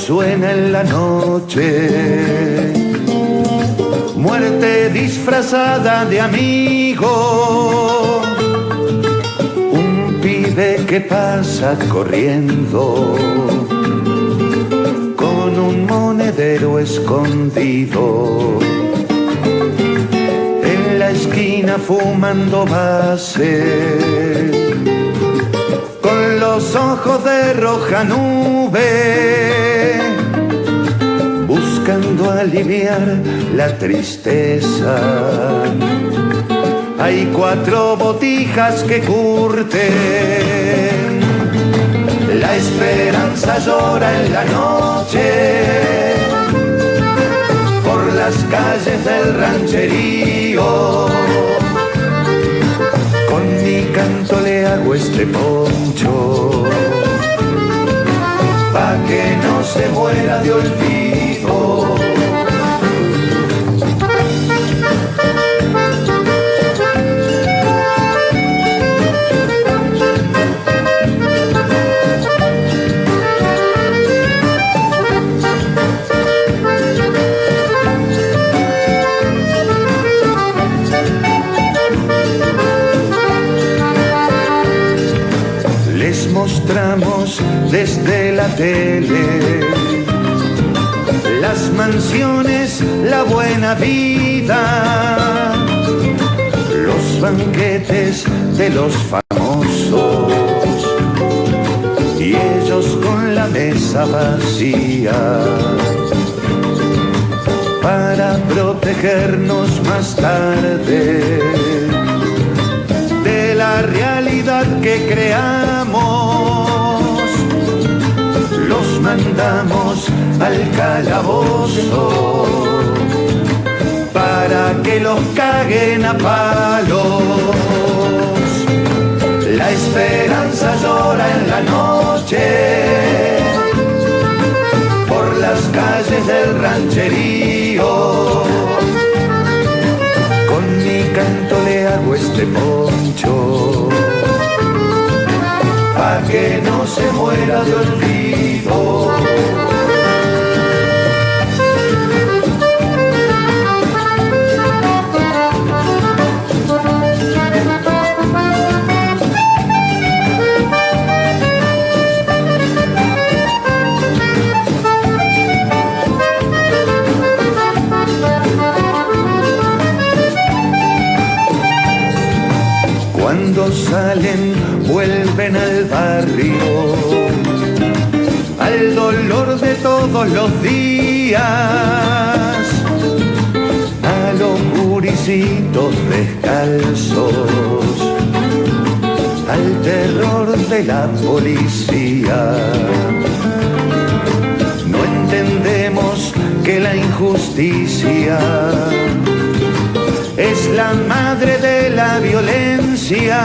suena en la noche, muerte disfrazada de amigo, un pibe que pasa corriendo con un monedero escondido, en la esquina fumando base, con los ojos de roja nube, buscando aliviar la tristeza. Hay 4 botijas que curten, la esperanza llora en la noche, por las calles del rancherío. Con mi canto le hago este poncho, pa' que no se muera de olvido. Mostramos desde la tele las mansiones, la buena vida, los banquetes de los famosos y ellos con la mesa vacía para protegernos más tarde de la realidad que creamos. Los mandamos al calabozo para que los caguen a palos. La esperanza llora en la noche, por las calles del rancherío. Con mi canto le hago este poncho, pa' que no se muera de olvido. Cuando salen, vuelven al barrio, al dolor de todos los días, a los gurisitos descalzos, al terror de la policía. No entendemos que la injusticia es la madre de la violencia,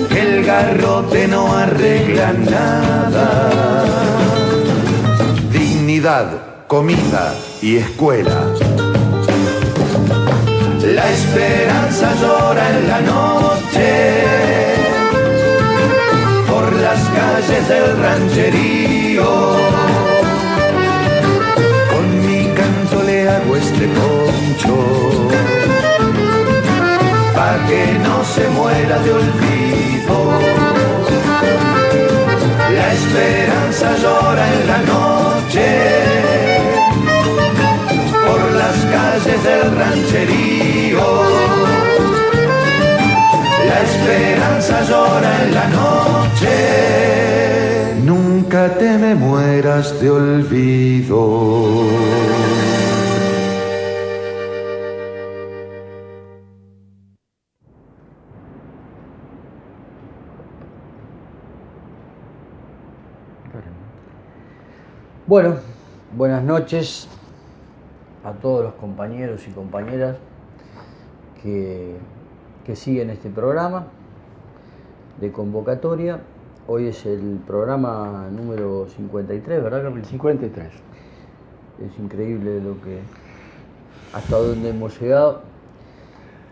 que el garrote no arregla nada. Dignidad, comida y escuela. La esperanza llora en la noche, por las calles del rancherío. Con mi canto le hago este poncho, pa' que no se muera de olvido. La esperanza llora en la noche, por las calles del rancherío. La esperanza llora en la noche, nunca te me mueras de olvido. Bueno, buenas noches a todos los compañeros y compañeras que siguen este programa de convocatoria. Hoy es el programa número 53, ¿verdad, Carlos? 53. Es increíble hasta dónde hemos llegado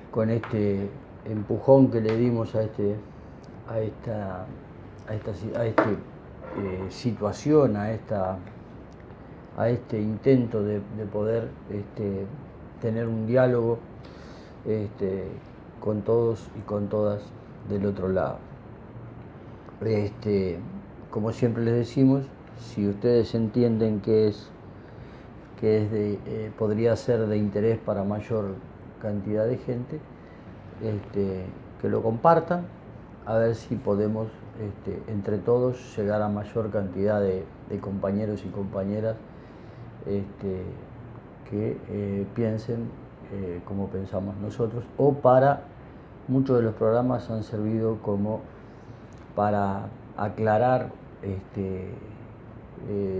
con este empujón que le dimos a este situación, a este intento de poder tener un diálogo con todos y con todas del otro lado. Como siempre les decimos, si ustedes entienden que podría ser de interés para mayor cantidad de gente, que lo compartan, a ver si podemos entre todos llegar a mayor cantidad de compañeros y compañeras que piensen como pensamos nosotros, o para muchos de los programas han servido como para aclarar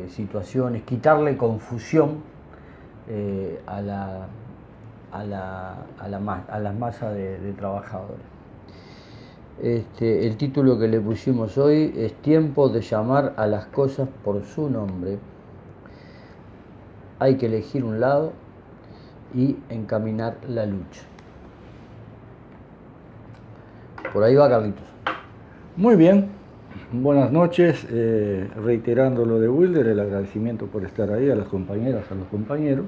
situaciones, quitarle confusión a las masas de trabajadores. El título que le pusimos hoy es Tiempo de llamar a las cosas por su nombre. Hay que elegir un lado y encaminar la lucha. Por ahí va, Carlitos. Muy bien, buenas noches, reiterando lo de Wilder, el agradecimiento por estar ahí, a las compañeras, a los compañeros,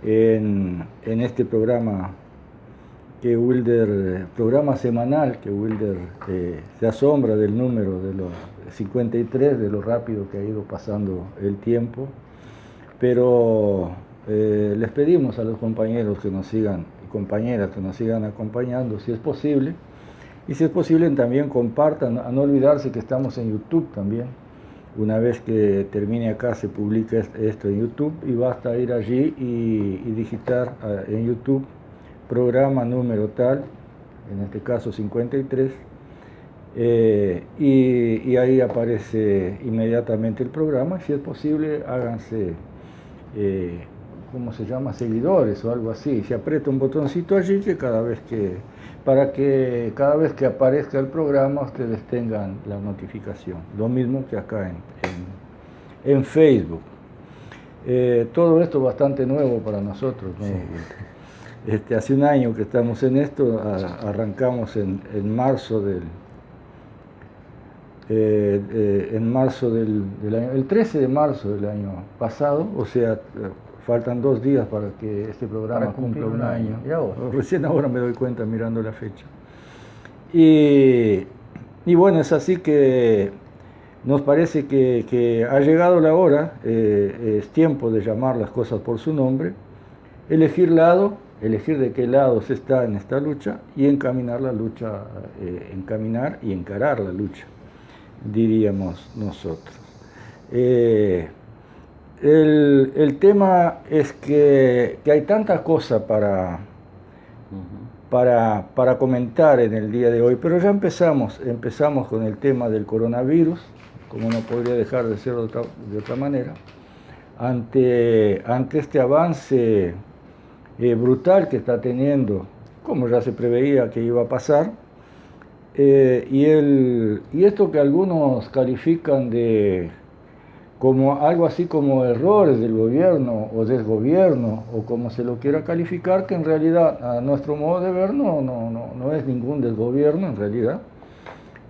en este programa que Wilder, programa semanal, que Wilder se asombra del número de los 53, de lo rápido que ha ido pasando el tiempo, pero les pedimos a los compañeros que nos sigan, y compañeras que nos sigan acompañando, si es posible, y si es posible también compartan, a no olvidarse que estamos en YouTube también. Una vez que termine acá se publica esto en YouTube y basta ir allí y digitar en YouTube programa número tal, en este caso 53, y ahí aparece inmediatamente el programa. Si es posible, háganse, ¿cómo se llama?, seguidores o algo así. Se aprieta un botoncito allí para que cada vez que aparezca el programa ustedes tengan la notificación. Lo mismo que acá en Facebook. Todo esto bastante nuevo para nosotros, ¿no? Sí. Hace un año que estamos en esto, arrancamos en marzo del año, el 13 de marzo del año pasado, o sea, faltan 2 días para que este programa cumpla un año. Recién ahora me doy cuenta mirando la fecha. Y bueno, es así que nos parece que ha llegado la hora, es tiempo de llamar las cosas por su nombre, elegir de qué lado se está en esta lucha y encaminar la lucha, encaminar y encarar la lucha, diríamos nosotros. El tema es que hay tanta cosa para comentar en el día de hoy, pero ya empezamos con el tema del coronavirus, como no podría dejar de ser de otra manera, ante este avance brutal que está teniendo, como ya se preveía que iba a pasar, y esto que algunos califican como algo así como errores del gobierno o desgobierno, o como se lo quiera calificar, que en realidad a nuestro modo de ver no es ningún desgobierno, en realidad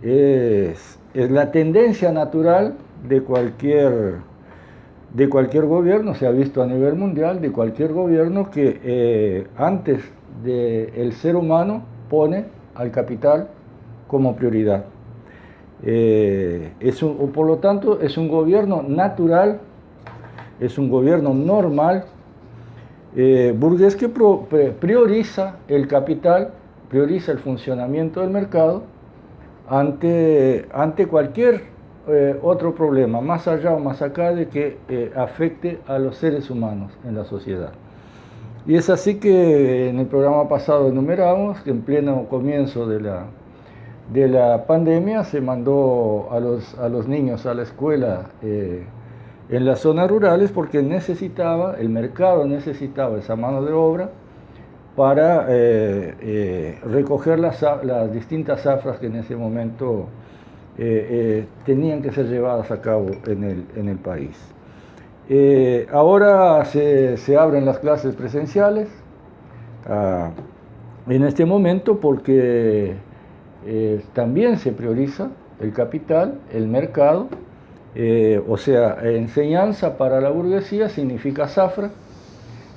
es la tendencia natural de cualquier gobierno. Se ha visto a nivel mundial, de cualquier gobierno que antes del ser humano pone al capital como prioridad. Por lo tanto, es un gobierno natural, es un gobierno normal, burgués, que prioriza el capital, prioriza el funcionamiento del mercado ante cualquier otro problema, más allá o más acá de que afecte a los seres humanos en la sociedad. Y es así que en el programa pasado enumeramos que en pleno comienzo de la pandemia se mandó a los niños a la escuela en las zonas rurales, porque el mercado necesitaba esa mano de obra para recoger las distintas zafras que en ese momento tenían que ser llevadas a cabo en el país. Ahora se abren las clases presenciales en este momento, porque también se prioriza el capital, el mercado, O sea, enseñanza para la burguesía significa zafra,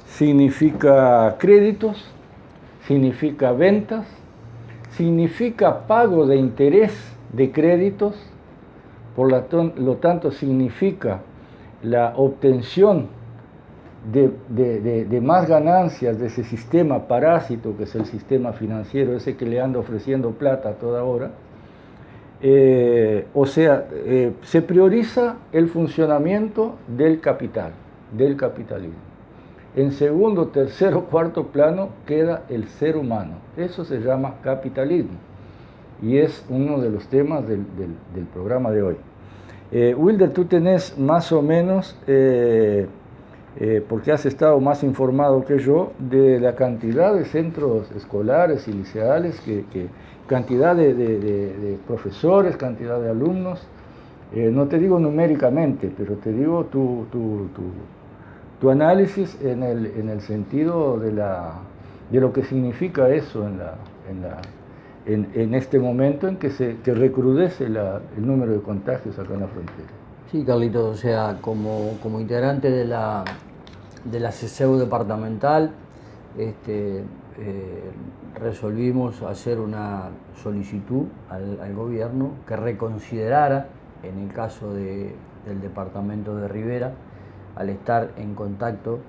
significa créditos, significa ventas, significa pago de interés de créditos, por lo tanto significa la obtención de más ganancias de ese sistema parásito que es el sistema financiero, ese que le anda ofreciendo plata a toda hora. Se prioriza el funcionamiento del capital, del capitalismo. En segundo, tercero, cuarto plano queda el ser humano. Eso se llama capitalismo y es uno de los temas del programa de hoy. Wilder, tú tenés más o menos, porque has estado más informado que yo, de la cantidad de centros escolares y liceales, cantidad de profesores, cantidad de alumnos. No te digo numéricamente, pero te digo tu análisis en el sentido de lo que significa eso en este momento en que recrudece el número de contagios acá en la frontera. Sí, Carlitos, o sea, como integrante de la CESEU departamental, resolvimos hacer una solicitud al gobierno que reconsiderara, en el caso del departamento de Rivera, al estar en contacto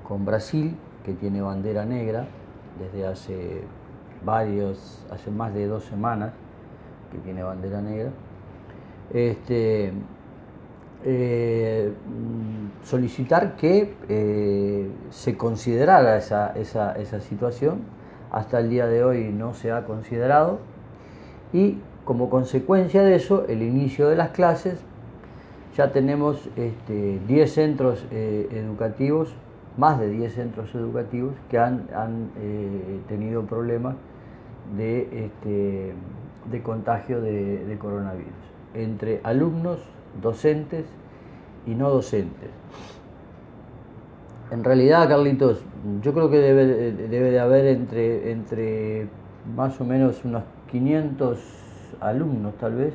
con Brasil, que tiene bandera negra desde hace más de 2 semanas que tiene bandera negra, solicitar que se considerara esa situación. Hasta el día de hoy no se ha considerado y como consecuencia de eso, el inicio de las clases, ya tenemos 10 centros educativos, más de 10 centros educativos que han tenido problemas de contagio de coronavirus, entre alumnos, docentes y no docentes. En realidad, Carlitos, yo creo que debe de haber entre más o menos unos 500 alumnos, tal vez.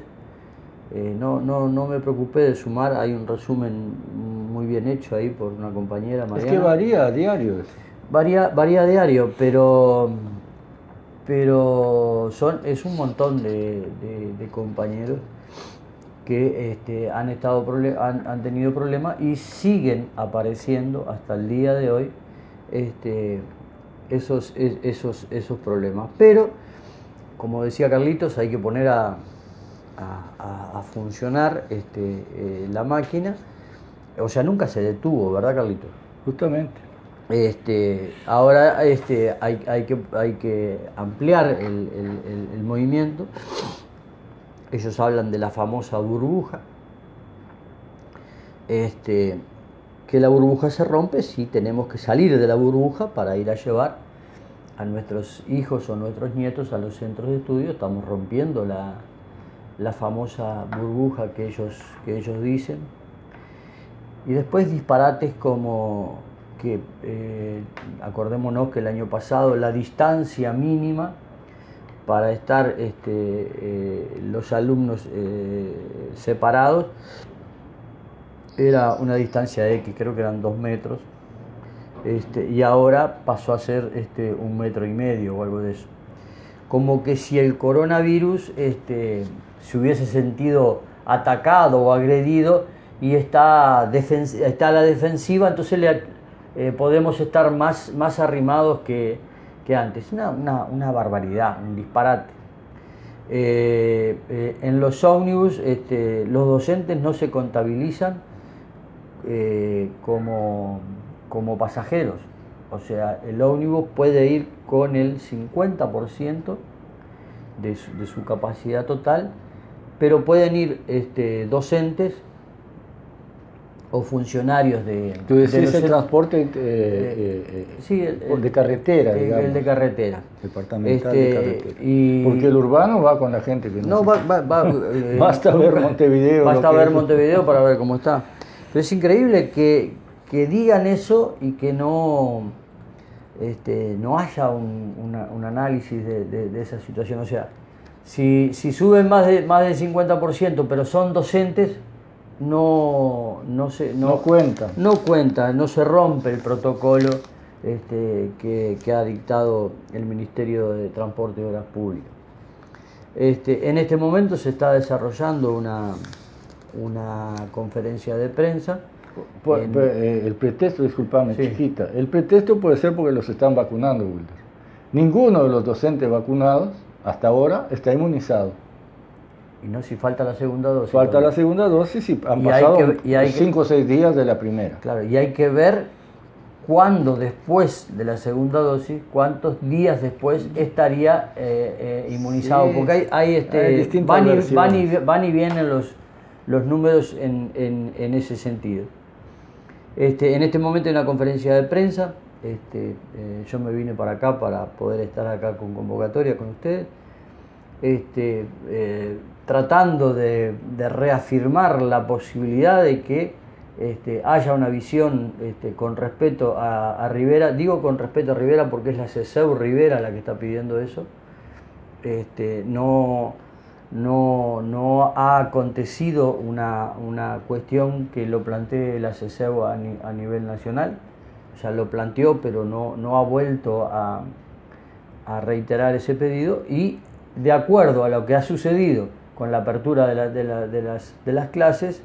No me preocupé de sumar, hay un resumen muy bien hecho ahí por una compañera, Mariana. Es que varía a diario. Varía a diario, pero es un montón de compañeros que han tenido problemas y siguen apareciendo hasta el día de hoy esos problemas. Pero, como decía Carlitos, hay que poner a funcionar la máquina. O sea, nunca se detuvo, ¿verdad, Carlitos? Justamente. Ahora hay que ampliar el movimiento. Ellos hablan de la famosa burbuja, que la burbuja se rompe si tenemos que salir de la burbuja para ir a llevar a nuestros hijos o nuestros nietos a los centros de estudio. Estamos rompiendo la famosa burbuja que ellos dicen. Y después disparates como que, acordémonos que el año pasado la distancia mínima para estar los alumnos separados era una distancia de X, creo que eran 2 metros, y ahora pasó a ser 1,5 metros o algo de eso. Como que si el coronavirus se hubiese sentido atacado o agredido y está a la defensiva, entonces podemos estar más arrimados que antes. Una barbaridad, un disparate. En los ómnibus los docentes no se contabilizan como pasajeros. O sea, el ómnibus puede ir con el 50% de su capacidad total, pero pueden ir docentes o funcionarios de... Tú decís el transporte sí, de carretera, digamos. El de carretera. Departamental de carretera. Porque el urbano va con la gente que no basta ver Montevideo. Basta ver Montevideo para ver cómo está. Pero es increíble que digan eso y que no haya un análisis de esa situación. O sea, si suben más del 50%, pero son docentes, no cuenta. No se rompe el protocolo que ha dictado el Ministerio de Transporte y Obras Públicas. En este momento se está desarrollando una conferencia de prensa. El pretexto, disculpame, Sí. chiquita, el pretexto puede ser porque los están vacunando, Wilder. Ninguno de los docentes vacunados hasta ahora está inmunizado. Y no si falta la segunda dosis. Falta todavía. la segunda dosis y han Y pasado hay que- 5 o 6 días de la primera. Claro, y hay que ver cuándo después de la segunda dosis, cuántos días después estaría inmunizado. Sí, Porque hay distintas versiones. van y vienen los números en ese sentido. En este momento hay una conferencia de prensa. Yo me vine para acá para poder estar acá con convocatoria con ustedes. Tratando de reafirmar la posibilidad de que haya una visión con respeto a Rivera. Digo con respeto a Rivera porque es la CESEU Rivera la que está pidiendo eso. No ha acontecido una cuestión que lo plantee la CESEU a nivel nacional. Ya lo planteó, pero no ha vuelto a reiterar ese pedido, y de acuerdo a lo que ha sucedido con la apertura de las clases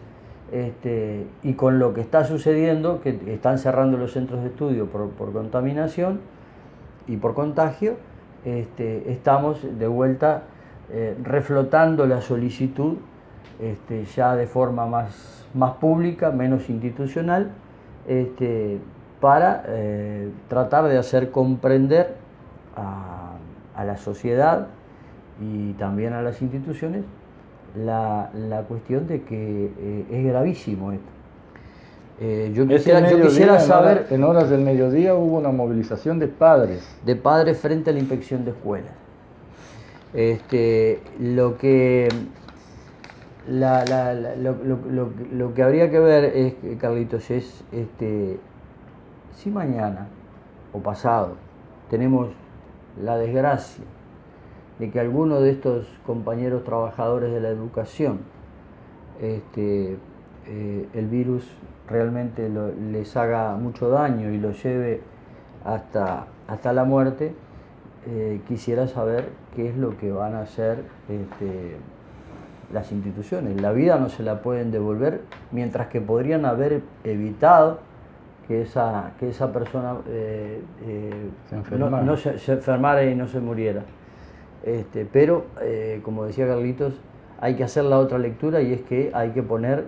y con lo que está sucediendo, que están cerrando los centros de estudio por contaminación y por contagio, estamos de vuelta reflotando la solicitud ya de forma más pública, menos institucional, para tratar de hacer comprender a la sociedad y también a las instituciones la cuestión de que es gravísimo esto. Yo quisiera saber... En horas del mediodía hubo una movilización de padres. De padres frente a la inspección de escuelas. Lo que habría que ver es, Carlitos, es si mañana o pasado tenemos la desgracia de que alguno de estos compañeros trabajadores de la educación el virus realmente les haga mucho daño y lo lleve hasta la muerte. Quisiera saber qué es lo que van a hacer las instituciones. La vida no se la pueden devolver, mientras que podrían haber evitado que esa persona se enfermara y no se muriera. Pero, como decía Carlitos, hay que hacer la otra lectura, y es que hay que poner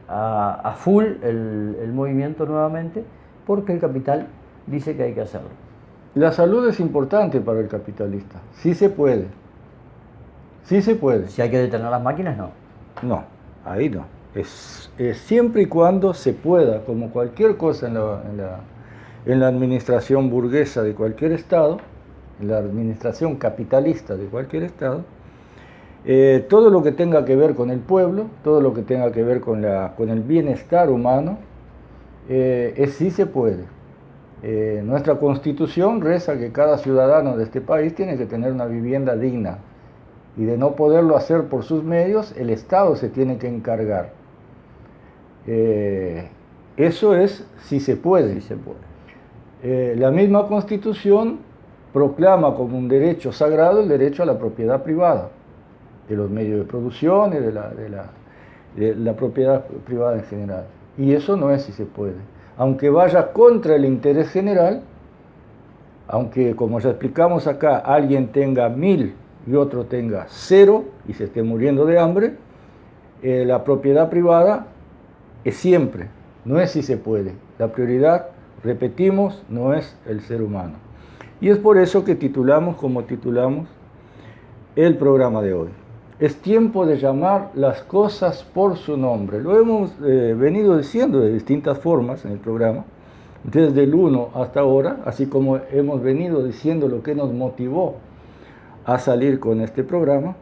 a full el movimiento nuevamente, porque el capital dice que hay que hacerlo. La salud es importante para el capitalista. Sí se puede. Sí se puede. Si hay que detener las máquinas, no. No, ahí no. Es siempre y cuando se pueda, como cualquier cosa en la administración burguesa de cualquier Estado, en la administración capitalista de cualquier Estado, todo lo que tenga que ver con el pueblo, todo lo que tenga que ver con el bienestar humano, sí se puede. Nuestra Constitución reza que cada ciudadano de este país tiene que tener una vivienda digna, y de no poderlo hacer por sus medios, el Estado se tiene que encargar. Eso es si se puede. Sí se puede. La misma Constitución proclama como un derecho sagrado el derecho a la propiedad privada, de los medios de producción y de la propiedad privada en general. Y eso no es si se puede. Aunque vaya contra el interés general, aunque, como ya explicamos acá, alguien tenga 1000 y otro tenga 0 y se esté muriendo de hambre, la propiedad privada es siempre, no es si se puede. La prioridad, repetimos, no es el ser humano. Y es por eso que titulamos como titulamos el programa de hoy. Es tiempo de llamar las cosas por su nombre. Lo hemos venido diciendo de distintas formas en el programa, desde el 1 hasta ahora, así como hemos venido diciendo lo que nos motivó a salir con este programa,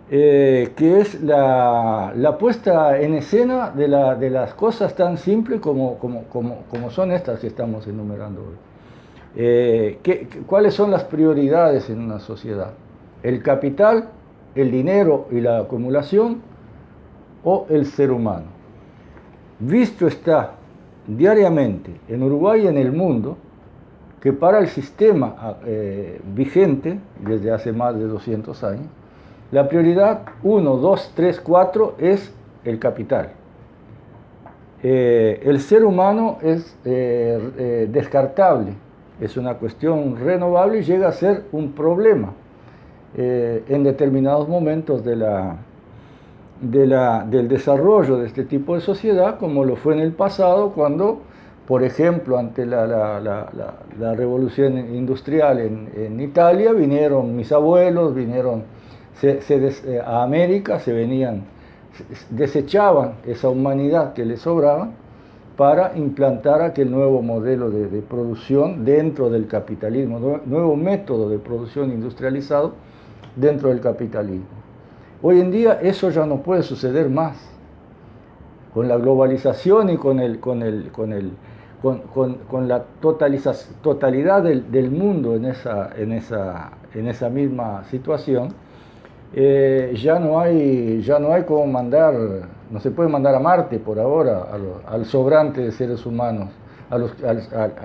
que es la puesta en escena de las cosas tan simples como son estas que estamos enumerando hoy. ¿Cuáles son las prioridades en una sociedad? ¿El capital, el dinero y la acumulación, o el ser humano? visto está diariamente en Uruguay y en el mundo que para el sistema vigente desde hace más de 200 años, la prioridad 1, 2, 3, 4 es el capital. El ser humano es descartable, es una cuestión renovable y llega a ser un problema en determinados momentos del desarrollo de este tipo de sociedad, como lo fue en el pasado cuando, por ejemplo, ante la revolución industrial en Italia, vinieron mis abuelos, vinieron a América, desechaban esa humanidad que les sobraba para implantar aquel nuevo modelo de producción dentro del capitalismo, nuevo método de producción industrializado dentro del capitalismo. Hoy en día eso ya no puede suceder más. Con la globalización y con la totalidad del mundo en esa misma situación, ya no hay cómo mandar, no se puede mandar a Marte por ahora al sobrante de seres humanos, a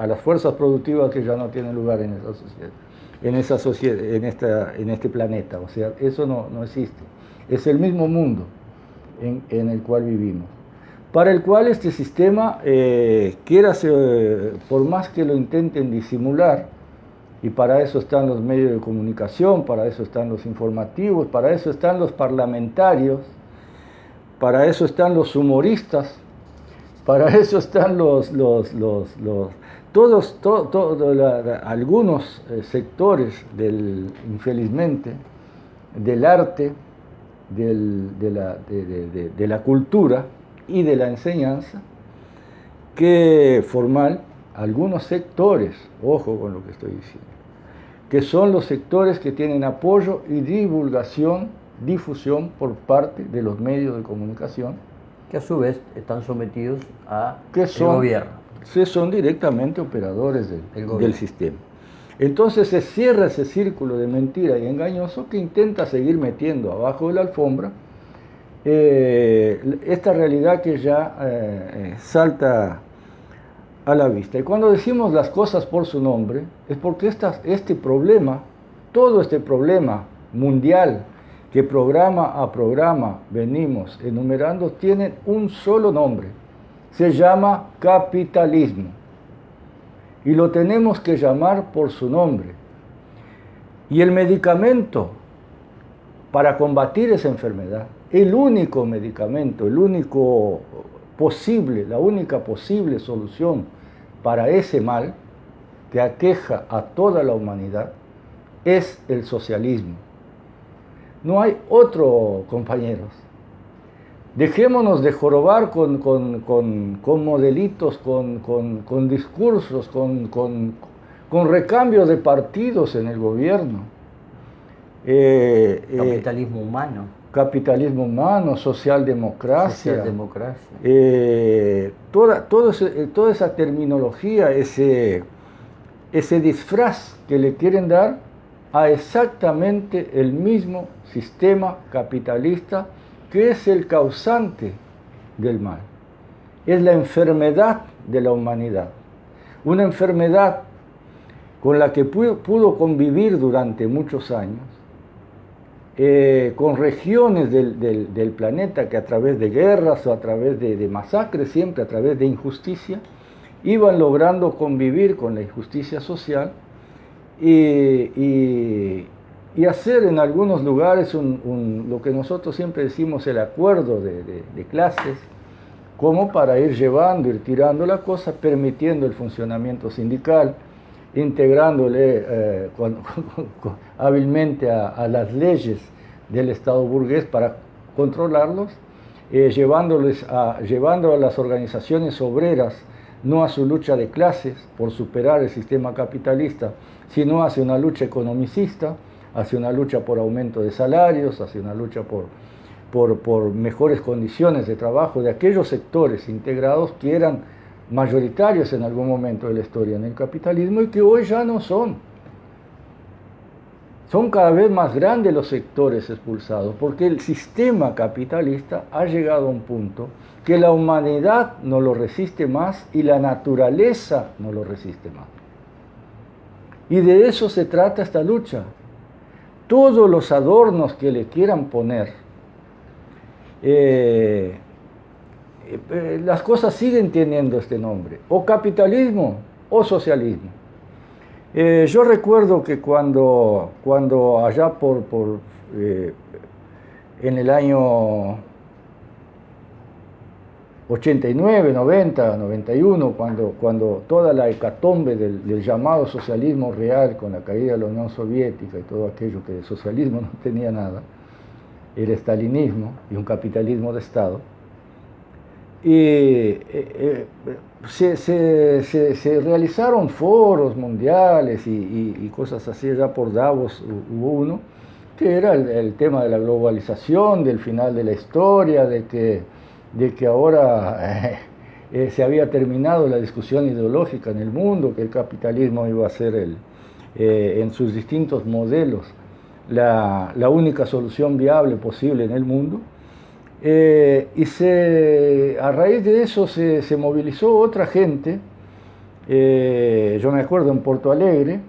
las fuerzas productivas que ya no tienen lugar en este planeta. O sea, eso no existe. Es el mismo mundo en el cual vivimos, para el cual este sistema, por más que lo intenten disimular, y para eso están los medios de comunicación, para eso están los informativos, para eso están los parlamentarios, para eso están los humoristas, para eso están algunos sectores infelizmente, del arte, de la cultura y de la enseñanza, que formal, algunos sectores, ojo con lo que estoy diciendo, que son los sectores que tienen apoyo y difusión por parte de los medios de comunicación, que a su vez están sometidos al gobierno. Que son directamente operadores del sistema. Entonces se cierra ese círculo de mentira y engañoso que intenta seguir metiendo abajo de la alfombra esta realidad que ya salta a la vista. Y cuando decimos las cosas por su nombre, es porque este problema, todo este problema mundial que programa a programa venimos enumerando, tiene un solo nombre. Se llama capitalismo. Y lo tenemos que llamar por su nombre. Y el medicamento para combatir esa enfermedad, el único medicamento, la única posible solución para ese mal que aqueja a toda la humanidad, es el socialismo. No hay otro, compañeros. Dejémonos de jorobar con modelitos, con discursos, con recambios de partidos en el gobierno. Capitalismo humano. Capitalismo humano, socialdemocracia. Toda esa terminología, ese disfraz que le quieren dar a exactamente el mismo sistema capitalista que es el causante del mal. Es la enfermedad de la humanidad. Una enfermedad con la que pudo convivir durante muchos años, con regiones del planeta que a través de guerras o a través de masacres, siempre a través de injusticia, iban logrando convivir con la injusticia social y hacer en algunos lugares lo que nosotros siempre decimos el acuerdo de clases, como para ir tirando la cosa, permitiendo el funcionamiento sindical, integrándole hábilmente a las leyes del Estado burgués para controlarlos, llevando a las organizaciones obreras no a su lucha de clases por superar el sistema capitalista, sino hacia una lucha economicista, hacia una lucha por aumento de salarios, hacia una lucha por mejores condiciones de trabajo de aquellos sectores integrados que eran mayoritarios en algún momento de la historia en el capitalismo y que hoy ya no son. Son cada vez más grandes los sectores expulsados, porque el sistema capitalista ha llegado a un punto que la humanidad no lo resiste más y la naturaleza no lo resiste más. Y de eso se trata esta lucha. Todos los adornos que le quieran poner, las cosas siguen teniendo este nombre, o capitalismo o socialismo. Yo recuerdo que cuando allá en el año 89, 90, 91, cuando toda la hecatombe del llamado socialismo real con la caída de la Unión Soviética y todo aquello que de socialismo no tenía nada, el estalinismo y un capitalismo de Estado, y se realizaron foros mundiales y cosas así, ya por Davos hubo uno, que era el tema de la globalización, del final de la historia, de que ahora se había terminado la discusión ideológica en el mundo, que el capitalismo iba a ser en sus distintos modelos la única solución viable posible en el mundo. Y a raíz de eso se movilizó otra gente. Yo me acuerdo en Porto Alegre,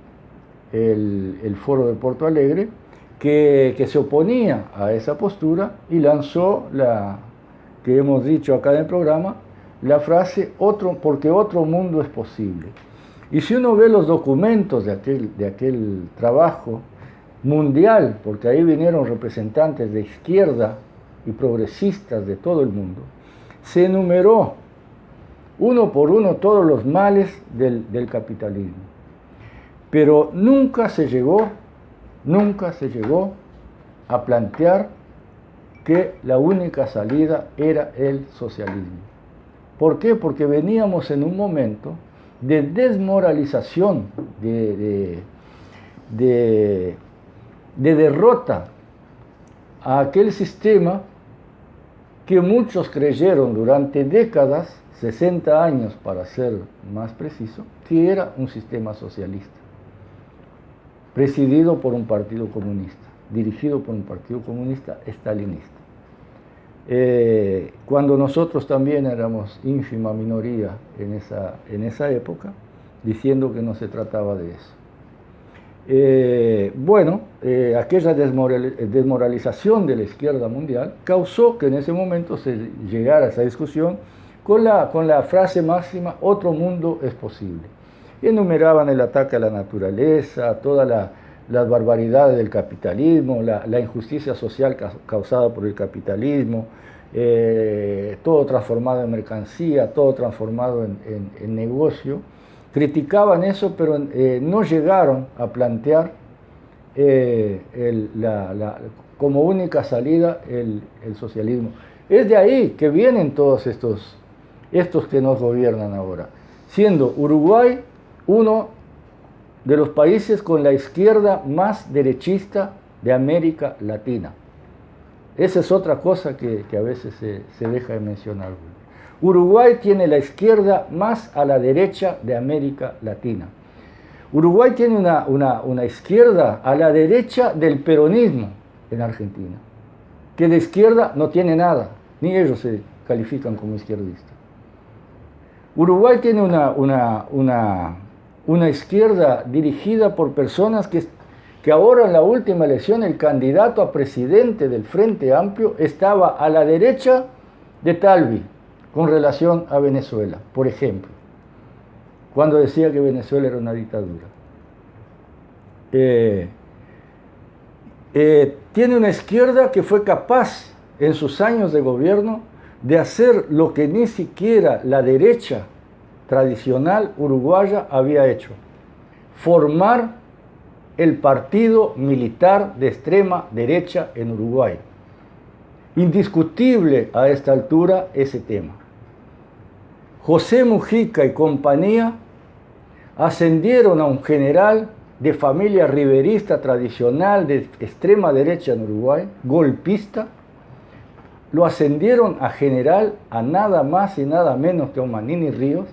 el foro de Porto Alegre, que se oponía a esa postura y lanzó que hemos dicho acá en el programa, la frase porque otro mundo es posible. Y si uno ve los documentos de aquel trabajo mundial, porque ahí vinieron representantes de izquierda y progresistas de todo el mundo, se enumeró uno por uno todos los males del capitalismo. Pero nunca se llegó a plantear que la única salida era el socialismo. ¿Por qué? Porque veníamos en un momento de desmoralización, de derrota a aquel sistema que muchos creyeron durante décadas, 60 años para ser más preciso, que era un sistema socialista, presidido por un partido comunista, dirigido por un partido comunista estalinista. Cuando nosotros también éramos ínfima minoría en esa época, diciendo que no se trataba de eso. Aquella desmoralización de la izquierda mundial causó que en ese momento se llegara a esa discusión con la frase máxima, otro mundo es posible. Y enumeraban el ataque a la naturaleza, todas las barbaridades del capitalismo, la injusticia social causada por el capitalismo, todo transformado en mercancía, todo transformado en negocio. Criticaban eso, pero no llegaron a plantear como única salida el socialismo. Es de ahí que vienen todos estos que nos gobiernan ahora, siendo Uruguay uno de los países con la izquierda más derechista de América Latina. Esa es otra cosa que a veces se deja de mencionar. Uruguay tiene la izquierda más a la derecha de América Latina. Uruguay tiene una izquierda a la derecha del peronismo en Argentina, que de izquierda no tiene nada, ni ellos se califican como izquierdistas. Uruguay tiene una izquierda dirigida por personas que ahora en la última elección el candidato a presidente del Frente Amplio estaba a la derecha de Talvi con relación a Venezuela, por ejemplo, cuando decía que Venezuela era una dictadura. Tiene una izquierda que fue capaz en sus años de gobierno de hacer lo que ni siquiera la derecha tradicional uruguaya había hecho: formar el partido militar de extrema derecha en Uruguay. Indiscutible a esta altura ese tema. José Mujica y compañía ascendieron a un general de familia riverista tradicional de extrema derecha en Uruguay, golpista, lo ascendieron a general a nada más y nada menos que a Manini Ríos,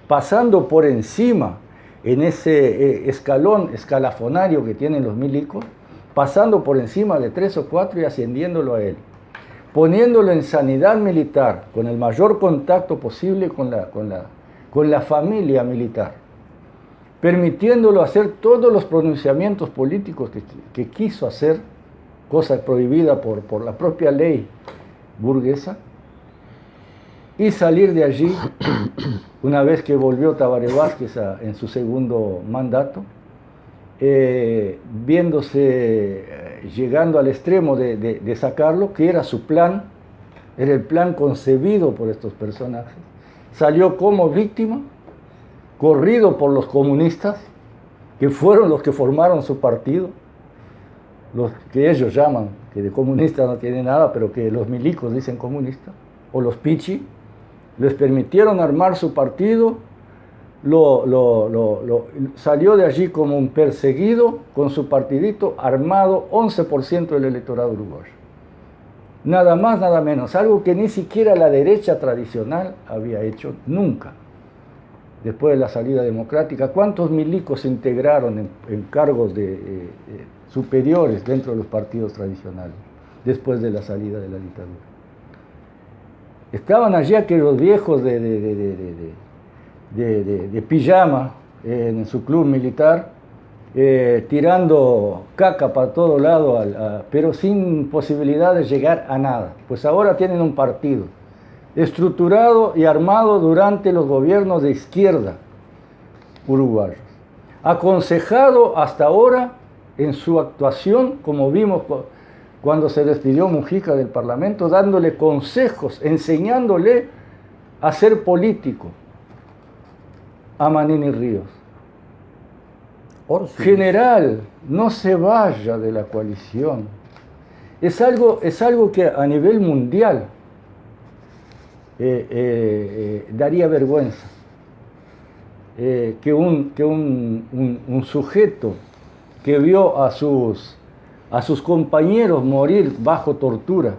pasando por encima en ese escalafonario que tienen los milicos, pasando por encima de 3 o 4 y ascendiéndolo a él, poniéndolo en sanidad militar, con el mayor contacto posible con la familia militar, permitiéndolo hacer todos los pronunciamientos políticos que quiso hacer, cosa prohibida por la propia ley burguesa, y salir de allí, una vez que volvió Tabaré Vázquez en su segundo mandato, llegando al extremo de sacarlo, que era su plan, era el plan concebido por estos personajes. Salió como víctima, corrido por los comunistas, que fueron los que formaron su partido, los que ellos llaman, que de comunistas no tiene nada, pero que los milicos dicen comunistas, o los pichi, les permitieron armar su partido, salió de allí como un perseguido con su partidito armado, 11% del electorado uruguayo. Nada más, nada menos, algo que ni siquiera la derecha tradicional había hecho nunca. Después de la salida democrática, ¿cuántos milicos se integraron en cargos superiores dentro de los partidos tradicionales después de la salida de la dictadura? Estaban allí aquellos viejos de pijama en su club militar, tirando caca para todo lado, pero sin posibilidad de llegar a nada. Pues ahora tienen un partido estructurado y armado durante los gobiernos de izquierda uruguayos, aconsejado hasta ahora en su actuación, como vimos cuando se despidió Mujica del Parlamento, dándole consejos, enseñándole a ser político a Manini Ríos. Orsi. General, no se vaya de la coalición. Es algo que a nivel mundial daría vergüenza. Que un sujeto que vio a sus compañeros morir bajo tortura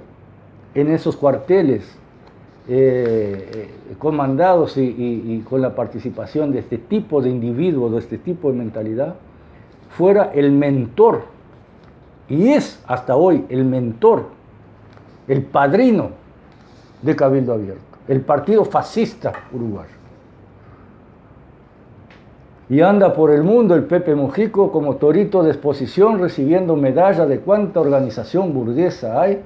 en esos cuarteles comandados y con la participación de este tipo de individuos, de este tipo de mentalidad, fuera el mentor, y es hasta hoy el mentor, el padrino de Cabildo Abierto, el partido fascista uruguayo. Y anda por el mundo el Pepe Mujico como torito de exposición, recibiendo medalla de cuánta organización burguesa hay,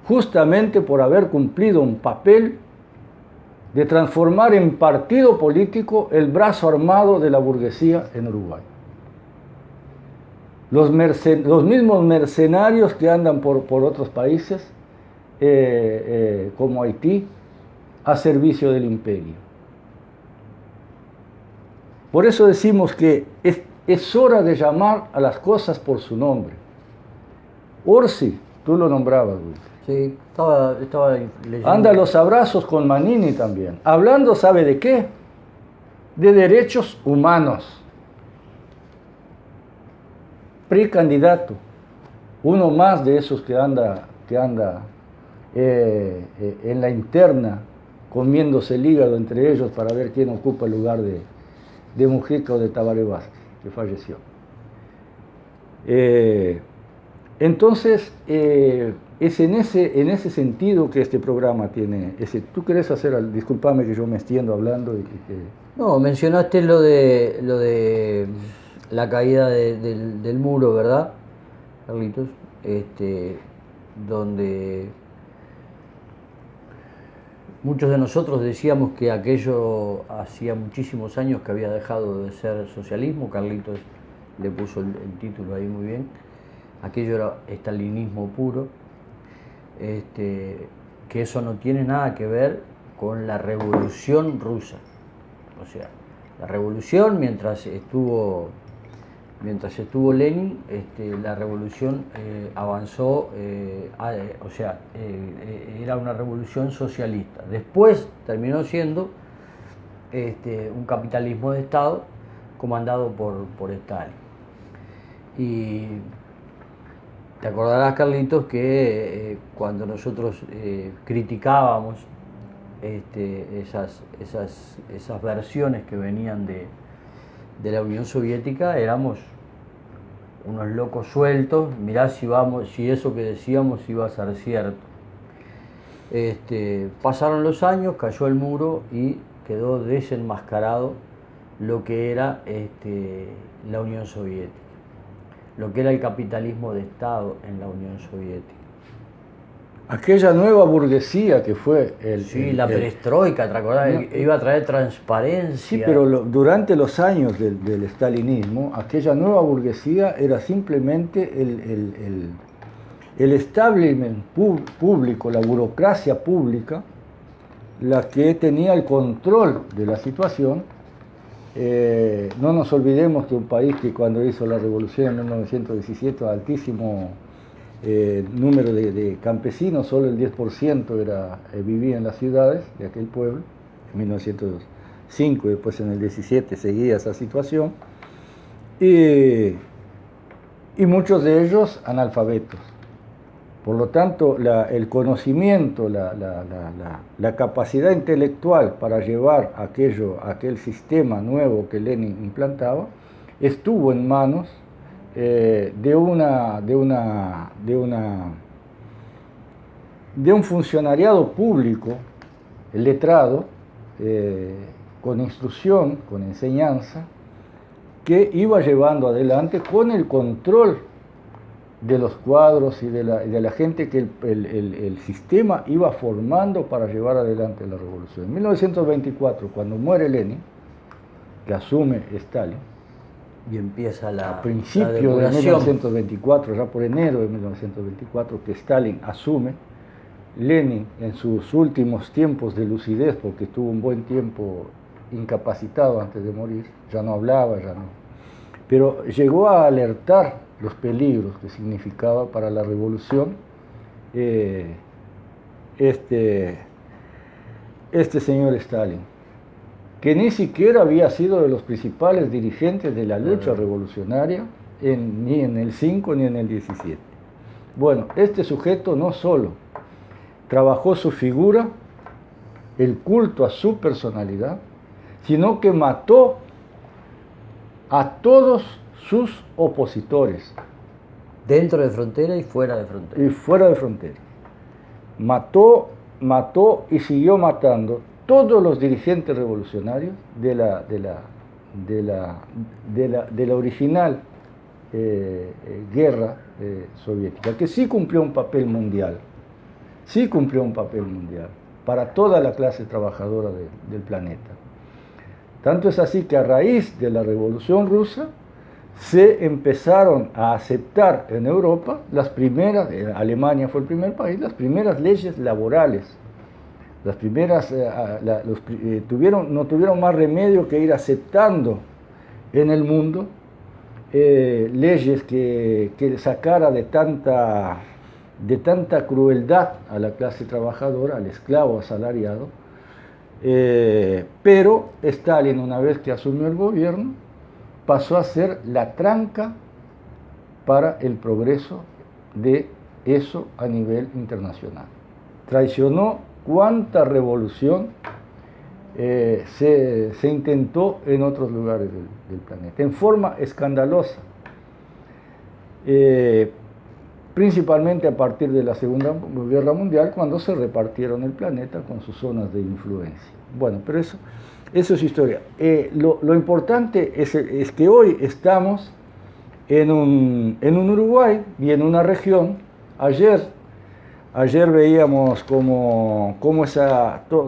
justamente por haber cumplido un papel de transformar en partido político el brazo armado de la burguesía en Uruguay. Los mismos mercenarios que andan por otros países, como Haití, a servicio del imperio. Por eso decimos que es hora de llamar a las cosas por su nombre. Orsi, tú lo nombrabas, Luis. Sí, estaba leyendo. Anda a los abrazos con Manini también. Hablando, ¿sabe de qué? De derechos humanos. Precandidato. Uno más de esos que anda en la interna, comiéndose el hígado entre ellos para ver quién ocupa el lugar de Mujica o de Tabaré Vázquez, que falleció. Entonces, es en ese sentido que este programa tiene. ¿Tú querés hacer, discúlpame que yo me extiendo hablando? No, mencionaste lo de la caída del muro, ¿verdad, Carlitos? Donde muchos de nosotros decíamos que aquello hacía muchísimos años que había dejado de ser socialismo. Carlitos le puso el título ahí muy bien. Aquello era estalinismo puro, que eso no tiene nada que ver con la revolución rusa. O sea, la revolución mientras estuvo Lenin, la revolución avanzó, era una revolución socialista. Después terminó siendo un capitalismo de Estado comandado por Stalin. Y te acordarás, Carlitos, que cuando nosotros criticábamos esas versiones que venían de la Unión Soviética, éramos unos locos sueltos, mirá si eso que decíamos iba a ser cierto. Pasaron los años, cayó el muro y quedó desenmascarado lo que era la Unión Soviética, lo que era el capitalismo de Estado en la Unión Soviética. Aquella nueva burguesía que fue la perestroika, ¿te acordás? Iba a traer transparencia. Sí, pero durante los años del stalinismo, aquella nueva burguesía era simplemente el establishment público, la burocracia pública, la que tenía el control de la situación. No nos olvidemos que un país que cuando hizo la revolución en 1917, altísimo número de campesinos, solo el 10% vivía en las ciudades de aquel pueblo, en 1905, y después en el 17 seguía esa situación, y muchos de ellos analfabetos. Por lo tanto, el conocimiento, la capacidad intelectual para llevar aquel sistema nuevo que Lenin implantaba, estuvo en manos de un funcionariado público letrado, con instrucción, con enseñanza, que iba llevando adelante con el control de los cuadros y de la gente que el sistema iba formando para llevar adelante la revolución. En 1924, cuando muere Lenin, que asume Stalin, y empieza a principios de 1924, ya por enero de 1924, que Stalin asume, Lenin en sus últimos tiempos de lucidez, porque estuvo un buen tiempo incapacitado antes de morir, ya no hablaba, pero llegó a alertar los peligros que significaba para la revolución este señor Stalin, que ni siquiera había sido de los principales dirigentes de la lucha revolucionaria ni en el 5 ni en el 17. Bueno, este sujeto no solo trabajó su figura, el culto a su personalidad, sino que mató a todos sus opositores. Dentro de frontera y fuera de frontera. Y fuera de frontera. Mató y siguió matando todos los dirigentes revolucionarios de la original guerra soviética, que sí cumplió un papel mundial, para toda la clase trabajadora del planeta. Tanto es así que a raíz de la Revolución Rusa se empezaron a aceptar en Europa las primeras, Alemania fue el primer país, las primeras leyes laborales. Las primeras no tuvieron más remedio que ir aceptando en el mundo leyes que sacara de tanta crueldad a la clase trabajadora, al esclavo asalariado. Pero Stalin, una vez que asumió el gobierno, pasó a ser la tranca para el progreso de eso a nivel internacional. Traicionó cuánta revolución se intentó en otros lugares del planeta, en forma escandalosa, principalmente a partir de la Segunda Guerra Mundial, cuando se repartieron el planeta con sus zonas de influencia. Bueno, pero eso es historia. Lo importante es que hoy estamos en un Uruguay y en una región. Ayer veíamos cómo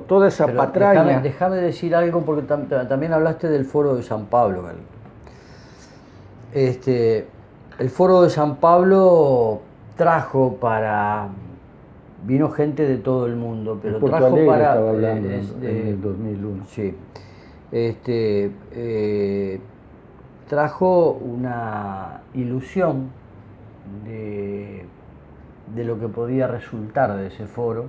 toda esa pero patraña. Déjame decir algo, porque también hablaste del Foro de San Pablo, Carlos. El Foro de San Pablo vino gente de todo el mundo, pero Porto trajo Alegre para... estaba hablando en el 2001. Sí. Trajo una ilusión de lo que podía resultar de ese foro,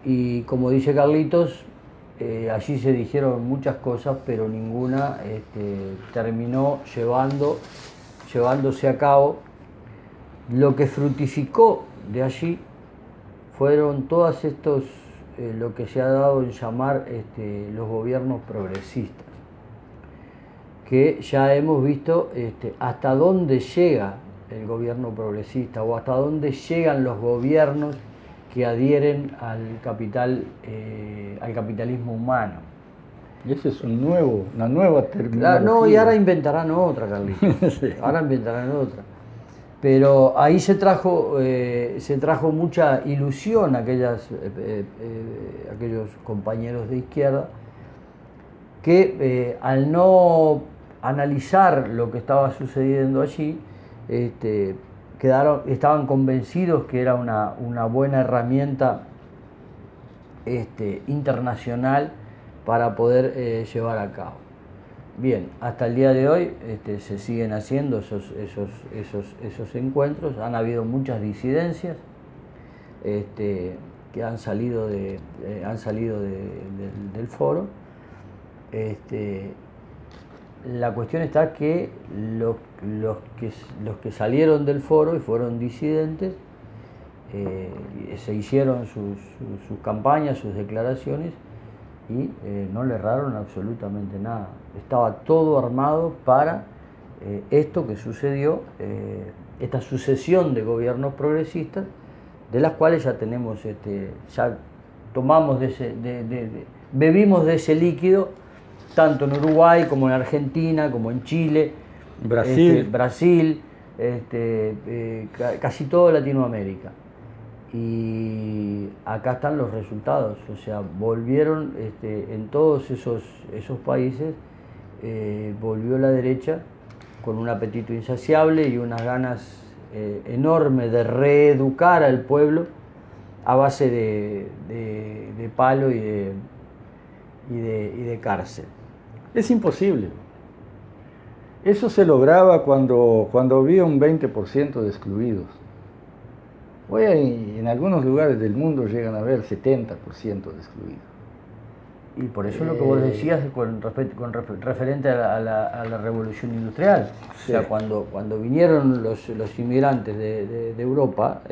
y como dice Carlitos, allí se dijeron muchas cosas, pero ninguna terminó llevándose a cabo. Lo que fructificó de allí fueron todos estos, lo que se ha dado en llamar los gobiernos progresistas, que ya hemos visto hasta dónde llega el gobierno progresista o hasta dónde llegan los gobiernos que adhieren al capitalismo humano. Y ese es una nueva terminología. No, y ahora inventarán otra, Carlitos. Sí. Ahora inventarán otra. Pero ahí se trajo mucha ilusión a aquellos compañeros de izquierda que al no analizar lo que estaba sucediendo allí, estaban convencidos que era una buena herramienta internacional para poder llevar a cabo. Bien, hasta el día de hoy se siguen haciendo esos encuentros. Han habido muchas disidencias que han salido del foro. La cuestión está que los que salieron del foro y fueron disidentes se hicieron sus campañas, sus declaraciones, y no le erraron absolutamente nada. Estaba todo armado para esto que sucedió, esta sucesión de progresistas, de las cuales ya tenemos, ya tomamos bebimos de ese líquido, tanto en Uruguay como en Argentina, como en Chile, Brasil, casi toda Latinoamérica. Y acá están los resultados, o sea, volvieron en todos esos países, volvió la derecha con un apetito insaciable y unas ganas enormes de reeducar al pueblo a base de palo y de cárcel. Es imposible. Eso se lograba cuando había un 20% de excluidos. Hoy en algunos lugares del mundo llegan a haber 70% de excluidos. Y por eso lo que vos decías referente a la revolución industrial. Sí. O sea, cuando vinieron los inmigrantes de Europa,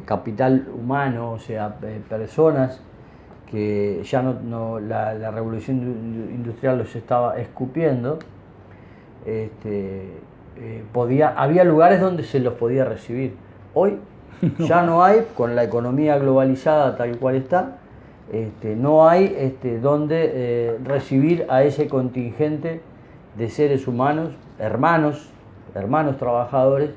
capital humano, o sea, personas que ya la revolución industrial los estaba escupiendo, había lugares donde se los podía recibir. Hoy ya no hay, con la economía globalizada tal cual está, no hay donde recibir a ese contingente de seres humanos, hermanos trabajadores,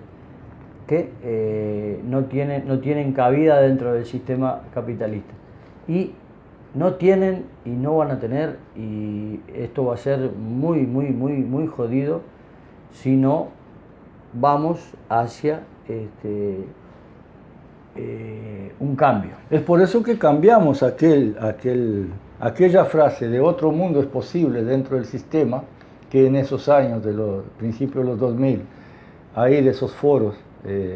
que no tienen cabida dentro del sistema capitalista. Y no tienen y no van a tener, y esto va a ser muy, muy, muy, muy jodido si no vamos hacia un cambio. Es por eso que cambiamos aquella frase de otro mundo es posible dentro del sistema, que en esos años de los principios de los 2000, ahí de esos foros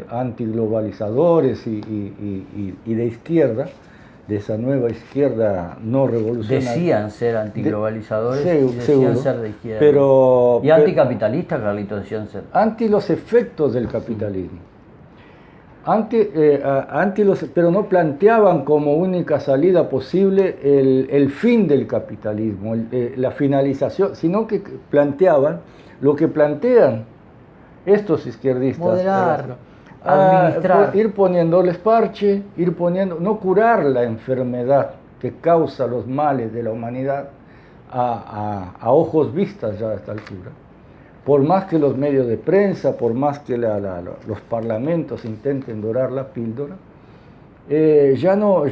antiglobalizadores y de izquierda, de esa nueva izquierda no revolucionaria. Decían ser antiglobalizadores, decían seguro, ser de izquierda. Y anticapitalistas, Carlitos, decían ser. Anti los efectos del capitalismo. Pero no planteaban como única salida posible el fin del capitalismo, la finalización, sino que planteaban lo que plantean estos izquierdistas. Moderar, administrar. Ir poniéndoles parche, no curar la enfermedad que causa los males de la humanidad a ojos vistas ya a esta altura. Por más que los medios de prensa, por más que los parlamentos intenten dorar la píldora, ya no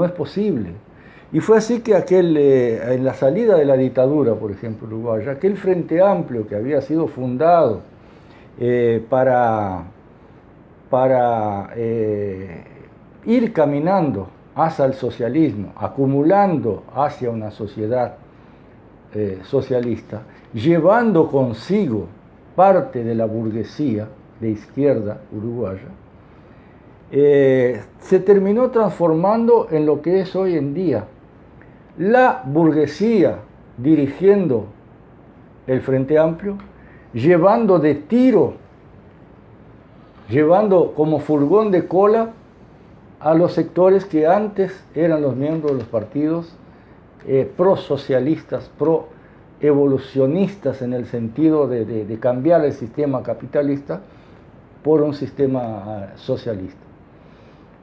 es posible. Y fue así que en la salida de la dictadura, por ejemplo, uruguaya, aquel Frente Amplio que había sido fundado para ir caminando hacia el socialismo, acumulando hacia una sociedad socialista, llevando consigo parte de la burguesía de izquierda uruguaya, se terminó transformando en lo que es hoy en día la burguesía dirigiendo el Frente Amplio, llevando de tiro, llevando como furgón de cola a los sectores que antes eran los miembros de los partidos prosocialistas, evolucionistas en el sentido de cambiar el sistema capitalista por un sistema socialista.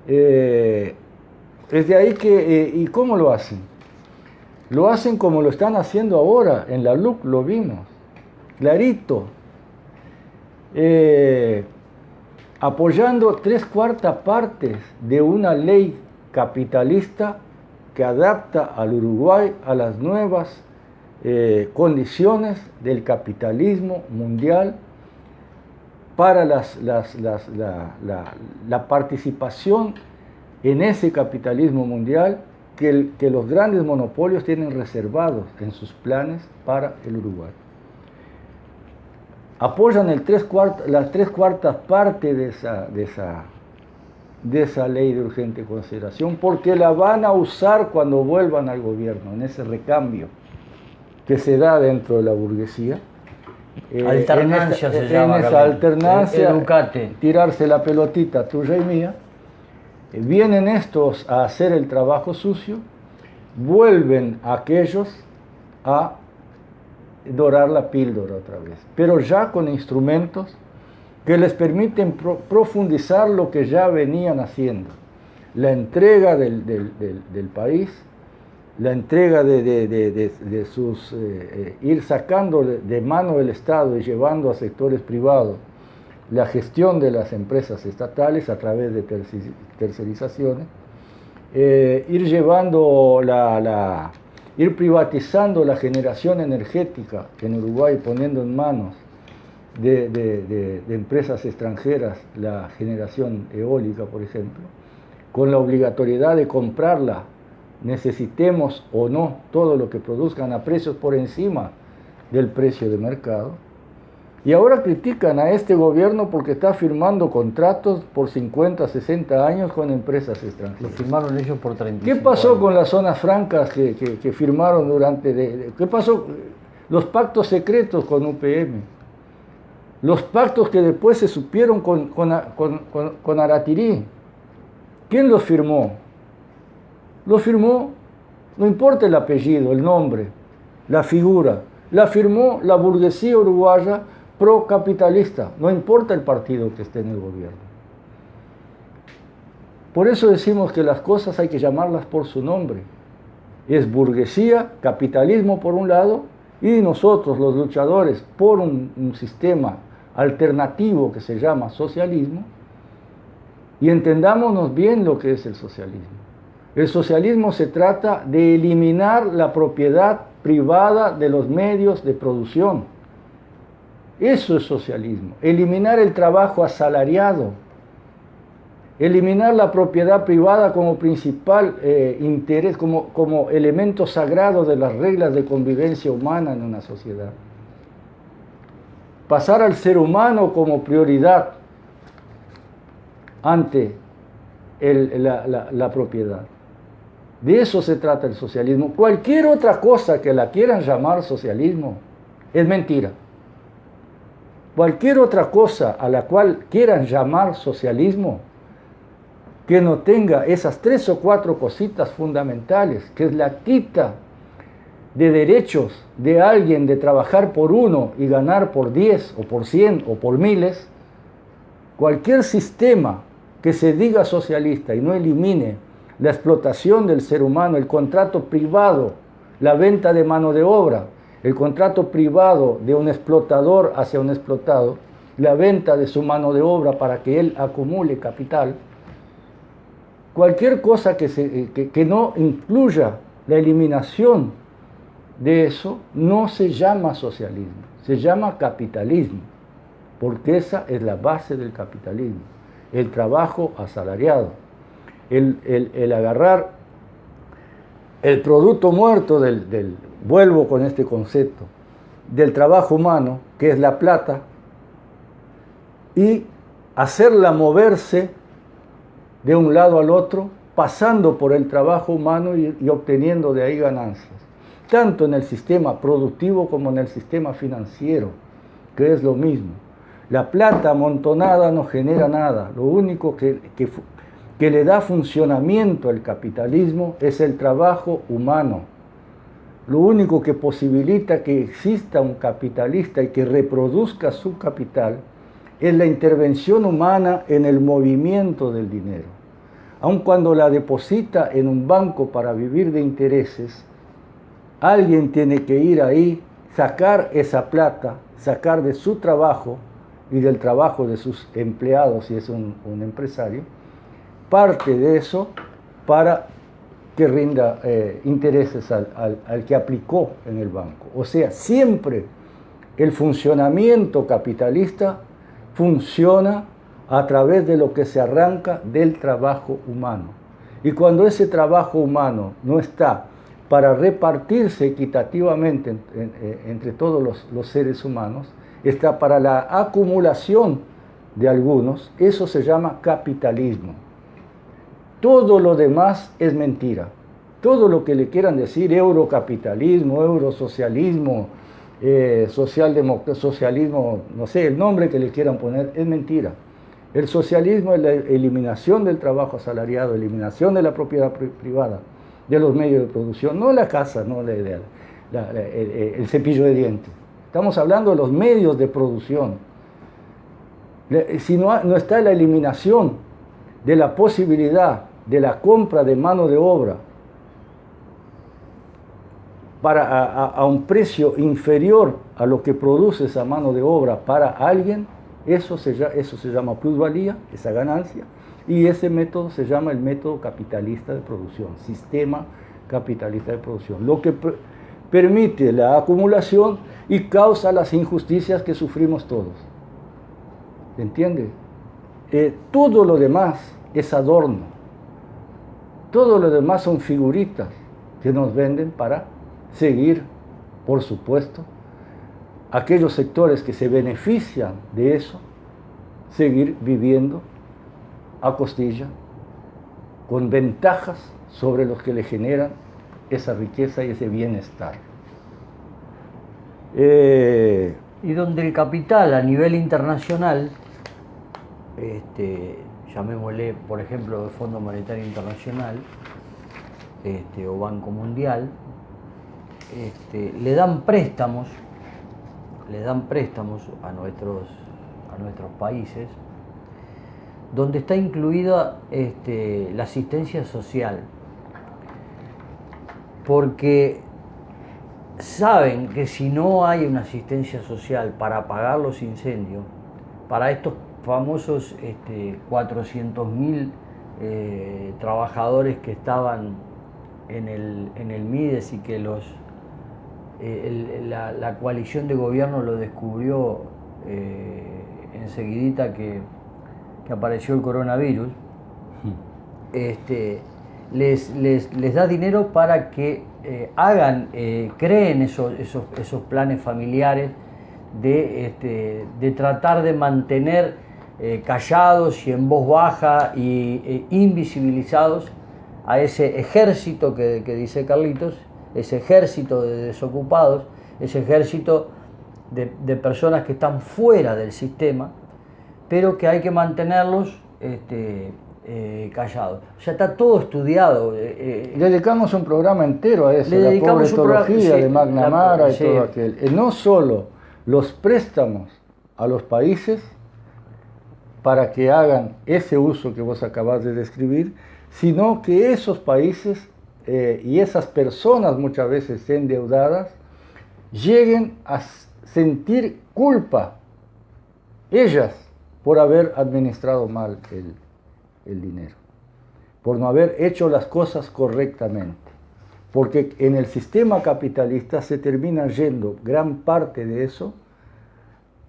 Es de ahí que, ¿y cómo lo hacen? Lo hacen como lo están haciendo ahora, en la LUC lo vimos, clarito, apoyando 3/4 partes de una ley capitalista que adapta al Uruguay a las nuevas condiciones del capitalismo mundial para la participación en ese capitalismo mundial que los grandes monopolios tienen reservados en sus planes para el Uruguay. Apoyan las 3/4 partes de esa ley de urgente consideración porque la van a usar cuando vuelvan al gobierno, en ese recambio que se da dentro de la burguesía. Alternancia se llama. En esa alternancia, Educate. tirarse la pelotita tuya y mía. Vienen estos a hacer el trabajo sucio, vuelven aquellos a dorar la píldora otra vez, pero ya con instrumentos que les permiten profundizar lo que ya venían haciendo. La entrega del país, la entrega de sus... ir sacando de mano del Estado y llevando a sectores privados la gestión de las empresas estatales a través de tercerizaciones, ir llevando ir privatizando la generación energética en Uruguay, poniendo en manos de empresas extranjeras la generación eólica, por ejemplo, con la obligatoriedad de comprarla, necesitemos o no todo lo que produzcan a precios por encima del precio de mercado. Y ahora critican a este gobierno porque está firmando contratos por 50, 60 años con empresas extranjeras. Lo firmaron ellos por 35 ¿Qué pasó años. con las zonas francas que firmaron durante... ¿Qué pasó? Los pactos secretos con UPM. Los pactos que después se supieron con Aratirí. ¿Quién los firmó? Lo firmó, no importa el apellido, el nombre, la figura. La firmó la burguesía uruguaya procapitalista, no importa el partido que esté en el gobierno. Por eso decimos que las cosas hay que llamarlas por su nombre. Es burguesía, capitalismo por un lado, y nosotros los luchadores por un sistema alternativo que se llama socialismo, y entendámonos bien lo que es el socialismo. El socialismo se trata de eliminar la propiedad privada de los medios de producción. Eso es socialismo. Eliminar el trabajo asalariado. Eliminar la propiedad privada como principal interés, como elemento sagrado de las reglas de convivencia humana en una sociedad. Pasar al ser humano como prioridad ante la propiedad. De eso se trata el socialismo. Cualquier otra cosa que la quieran llamar socialismo es mentira. Cualquier otra cosa a la cual quieran llamar socialismo que no tenga esas 3 o 4 cositas fundamentales, que es la quita de derechos de alguien de trabajar por uno y ganar por 10 o por 100 o por miles, cualquier sistema que se diga socialista y no elimine la explotación del ser humano, el contrato privado, la venta de mano de obra, el contrato privado de un explotador hacia un explotado, la venta de su mano de obra para que él acumule capital, cualquier cosa que no incluya la eliminación de eso, no se llama socialismo, se llama capitalismo, porque esa es la base del capitalismo, el trabajo asalariado, el agarrar el producto muerto vuelvo con este concepto, del trabajo humano, que es la plata, y hacerla moverse de un lado al otro, pasando por el trabajo humano y obteniendo de ahí ganancias, tanto en el sistema productivo como en el sistema financiero, que es lo mismo. La plata amontonada no genera nada, lo único que le da funcionamiento al capitalismo es el trabajo humano, lo único que posibilita que exista un capitalista y que reproduzca su capital es la intervención humana en el movimiento del dinero. Aun cuando la deposita en un banco para vivir de intereses, alguien tiene que ir ahí, sacar esa plata, sacar de su trabajo y del trabajo de sus empleados, si es un empresario, parte de eso para que rinda intereses al que aplicó en el banco. O sea, siempre el funcionamiento capitalista funciona a través de lo que se arranca del trabajo humano. Y cuando ese trabajo humano no está para repartirse equitativamente entre todos los seres humanos, está para la acumulación de algunos, eso se llama capitalismo. Todo lo demás es mentira. Todo lo que le quieran decir, eurocapitalismo, eurosocialismo, socialismo, no sé, el nombre que le quieran poner, es mentira. El socialismo es la eliminación del trabajo asalariado, eliminación de la propiedad privada, de los medios de producción, no la casa, no el cepillo de dientes. Estamos hablando de los medios de producción. Si no está la eliminación de la posibilidad de la compra de mano de obra a un precio inferior a lo que produce esa mano de obra para alguien, eso se llama plusvalía, esa ganancia, y ese método se llama el método capitalista de producción, sistema capitalista de producción, lo que permite la acumulación y causa las injusticias que sufrimos todos. ¿Entiende? Todo lo demás es adorno, todo lo demás son figuritas que nos venden para seguir, por supuesto, aquellos sectores que se benefician de eso, seguir viviendo a costilla, con ventajas sobre los que le generan esa riqueza y ese bienestar. Y donde el capital a nivel internacional, llamémosle por ejemplo el Fondo Monetario Internacional o Banco Mundial, le dan préstamos a nuestros países, donde está incluida la asistencia social, porque saben que si no hay una asistencia social para apagar los incendios, para estos famosos 400.000 trabajadores que estaban en el Mides y que la coalición de gobierno lo descubrió enseguidita que apareció el coronavirus, les da dinero para que creen esos planes familiares de tratar de mantener callados y en voz baja y invisibilizados a ese ejército que dice Carlitos, ese ejército de desocupados, ese ejército de personas que están fuera del sistema, pero que hay que mantenerlos callados. O sea, está todo estudiado. Dedicamos un programa entero a eso, la pobretología de McNamara y todo aquel. No solo los préstamos a los países para que hagan ese uso que vos acabás de describir, sino que esos países y esas personas muchas veces endeudadas lleguen a sentir culpa, ellas, por haber administrado mal el dinero, por no haber hecho las cosas correctamente. Porque en el sistema capitalista se termina yendo gran parte de eso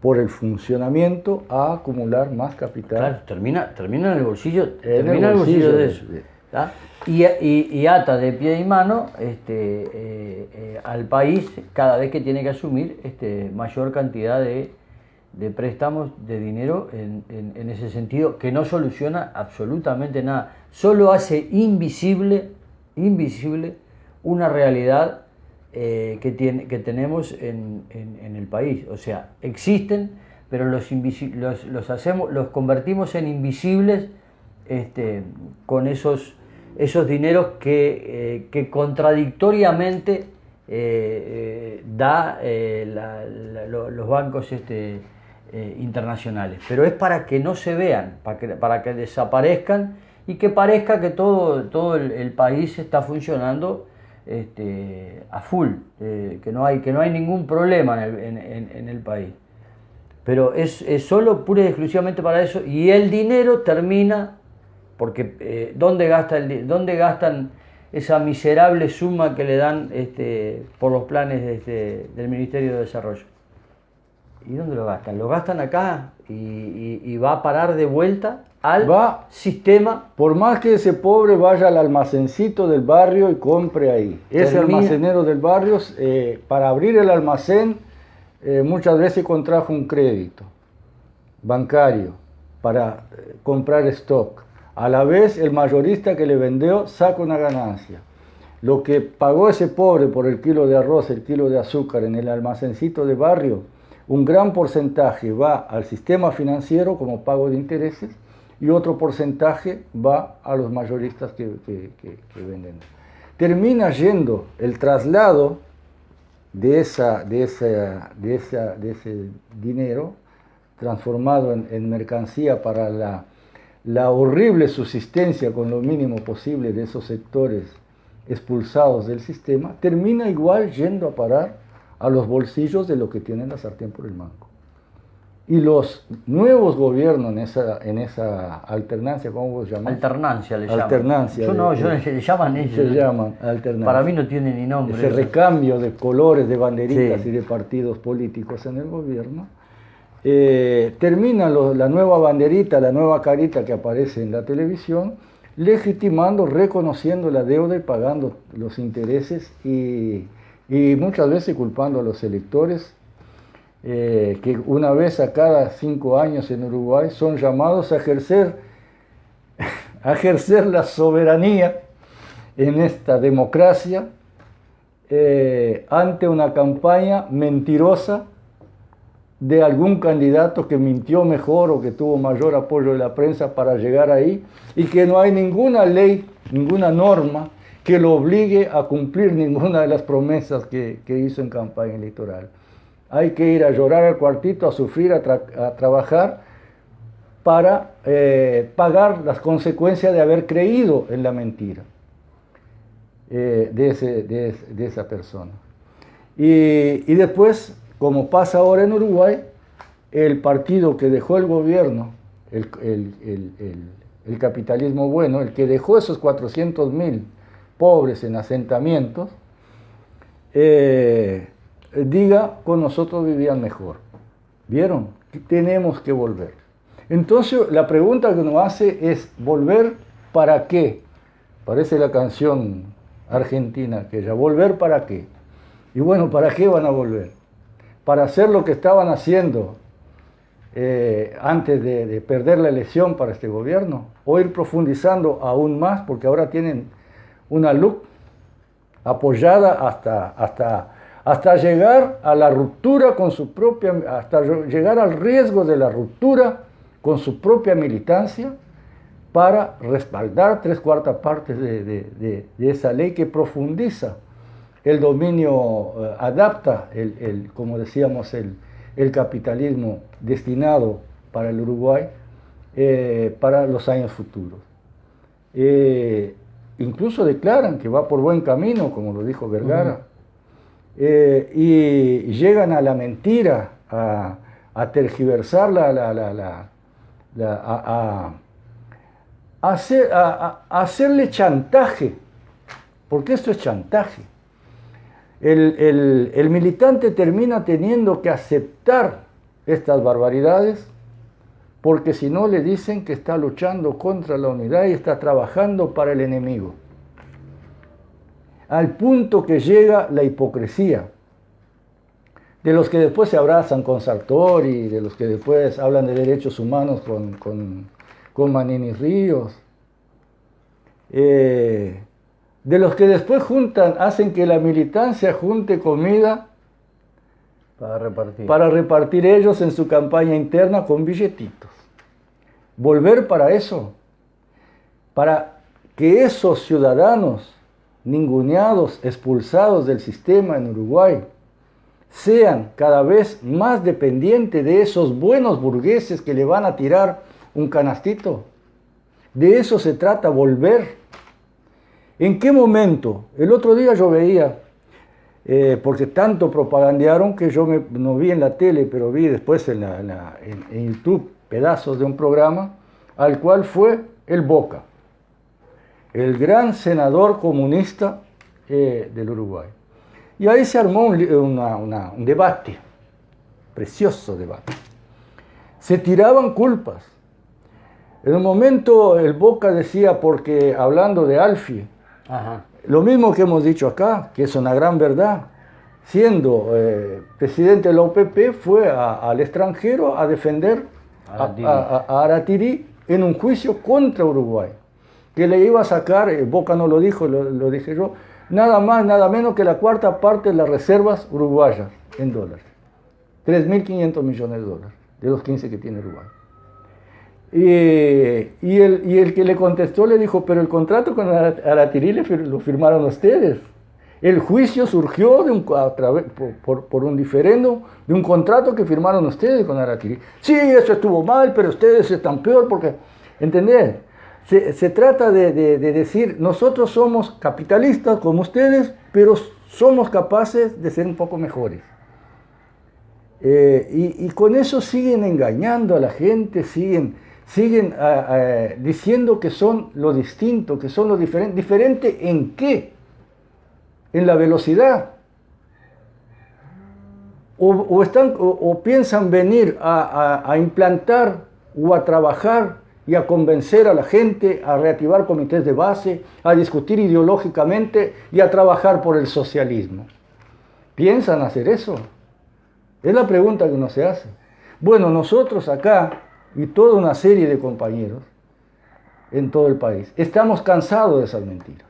por el funcionamiento a acumular más capital. Claro, termina en el bolsillo, de eso. ¿Tá? Y ata de pie y mano al país cada vez que tiene que asumir mayor cantidad de préstamos de dinero en ese sentido, que no soluciona absolutamente nada, solo hace invisible una realidad que tenemos en el país. O sea, existen, pero los convertimos en invisibles con esos dineros que contradictoriamente da los bancos internacionales. Pero es para que no se vean, para que desaparezcan y que parezca que todo el país está funcionando a full, que no hay ningún problema en el país. Pero es solo pura y exclusivamente para eso, y el dinero termina, porque ¿dónde gastan esa miserable suma que le dan por los planes del Ministerio de Desarrollo? ¿Y dónde lo gastan? Lo gastan acá y va a parar de vuelta al sistema. Por más que ese pobre vaya al almacencito del barrio y compre ahí. Ese almacenero del barrio, para abrir el almacén, muchas veces contrajo un crédito bancario para comprar stock. A la vez, el mayorista que le vendió saca una ganancia. Lo que pagó ese pobre por el kilo de arroz, el kilo de azúcar en el almacencito de barrio, un gran porcentaje va al sistema financiero como pago de intereses y otro porcentaje va a los mayoristas que venden. Termina yendo el traslado de ese dinero transformado en mercancía para la horrible subsistencia con lo mínimo posible de esos sectores expulsados del sistema, termina igual yendo a parar a los bolsillos de lo que tienen la sartén por el mango. Y los nuevos gobiernos en esa alternancia, ¿cómo vos llamás? Alternancia le llaman. Alternancia. Le llaman ellos. Se llaman alternancia. Para mí no tiene ni nombre. Ese recambio de colores, de banderitas y de partidos políticos en el gobierno. Termina la nueva banderita, la nueva carita que aparece en la televisión, legitimando, reconociendo la deuda y pagando los intereses y muchas veces culpando a los electores que una vez a cada 5 años en Uruguay son llamados a ejercer la soberanía en esta democracia ante una campaña mentirosa de algún candidato que mintió mejor o que tuvo mayor apoyo de la prensa para llegar ahí, y que no hay ninguna ley, ninguna norma que lo obligue a cumplir ninguna de las promesas que hizo en campaña electoral. Hay que ir a llorar al cuartito, a sufrir, a trabajar para pagar las consecuencias de haber creído en la mentira de esa persona. Y después, como pasa ahora en Uruguay, el partido que dejó el gobierno, el capitalismo bueno, el que dejó esos 400.000 pobres en asentamientos, diga, con nosotros vivían mejor. ¿Vieron? Tenemos que volver. Entonces, la pregunta que nos hace es, ¿volver para qué? Parece la canción argentina, aquella, ¿volver para qué? Y bueno, ¿para qué van a volver? Para hacer lo que estaban haciendo antes de perder la elección para este gobierno, o ir profundizando aún más, porque ahora tienen una LUC apoyada hasta llegar a la ruptura con su propia, hasta llegar al riesgo de la ruptura con su propia militancia para respaldar 3/4 partes de esa ley que profundiza el dominio, adapta, como decíamos, el capitalismo destinado para el Uruguay para los años futuros. Incluso declaran que va por buen camino, como lo dijo Vergara, y llegan a la mentira, a tergiversar, a hacerle chantaje, porque esto es chantaje. El militante termina teniendo que aceptar estas barbaridades, porque si no le dicen que está luchando contra la unidad y está trabajando para el enemigo. Al punto que llega la hipocresía de los que después se abrazan con Sartori, de los que después hablan de derechos humanos con Manini Ríos, de los que después hacen que la militancia junte comida para repartir ellos en su campaña interna con billetitos. Volver para eso, para que esos ciudadanos ninguneados, expulsados del sistema en Uruguay, sean cada vez más dependientes de esos buenos burgueses que le van a tirar un canastito. De eso se trata, volver. ¿En qué momento? El otro día yo veía, porque tanto propagandearon que yo no vi en la tele, pero vi después en YouTube pedazos de un programa al cual fue el Boca, el gran senador comunista del Uruguay. Y ahí se armó un debate, precioso debate. Se tiraban culpas. En un momento el Boca decía, porque hablando de Alfie, Ajá. lo mismo que hemos dicho acá, que es una gran verdad, siendo presidente de la OPP, fue al extranjero a defender a Aratiri en un juicio contra Uruguay, que le iba a sacar, Boca no lo dijo, lo dije yo, nada más, nada menos que la cuarta parte de las reservas uruguayas en dólares. 3.500 millones de dólares, de los 15 que tiene Uruguay. Y el que le contestó le dijo, pero el contrato con Aratiri lo firmaron ustedes. El juicio surgió por un diferendo de un contrato que firmaron ustedes con Aratiri. Sí, eso estuvo mal, pero ustedes están peor porque, ¿entendés? Se trata de decir, nosotros somos capitalistas como ustedes, pero somos capaces de ser un poco mejores. Y con eso siguen engañando a la gente, siguen diciendo que son lo distinto, que son lo diferente. ¿Diferente en qué? En la velocidad. O piensan venir a implantar o a trabajar y a convencer a la gente, a reactivar comités de base, a discutir ideológicamente y a trabajar por el socialismo. ¿Piensan hacer eso? Es la pregunta que uno se hace. Bueno, nosotros acá, y toda una serie de compañeros en todo el país, estamos cansados de esas mentiras.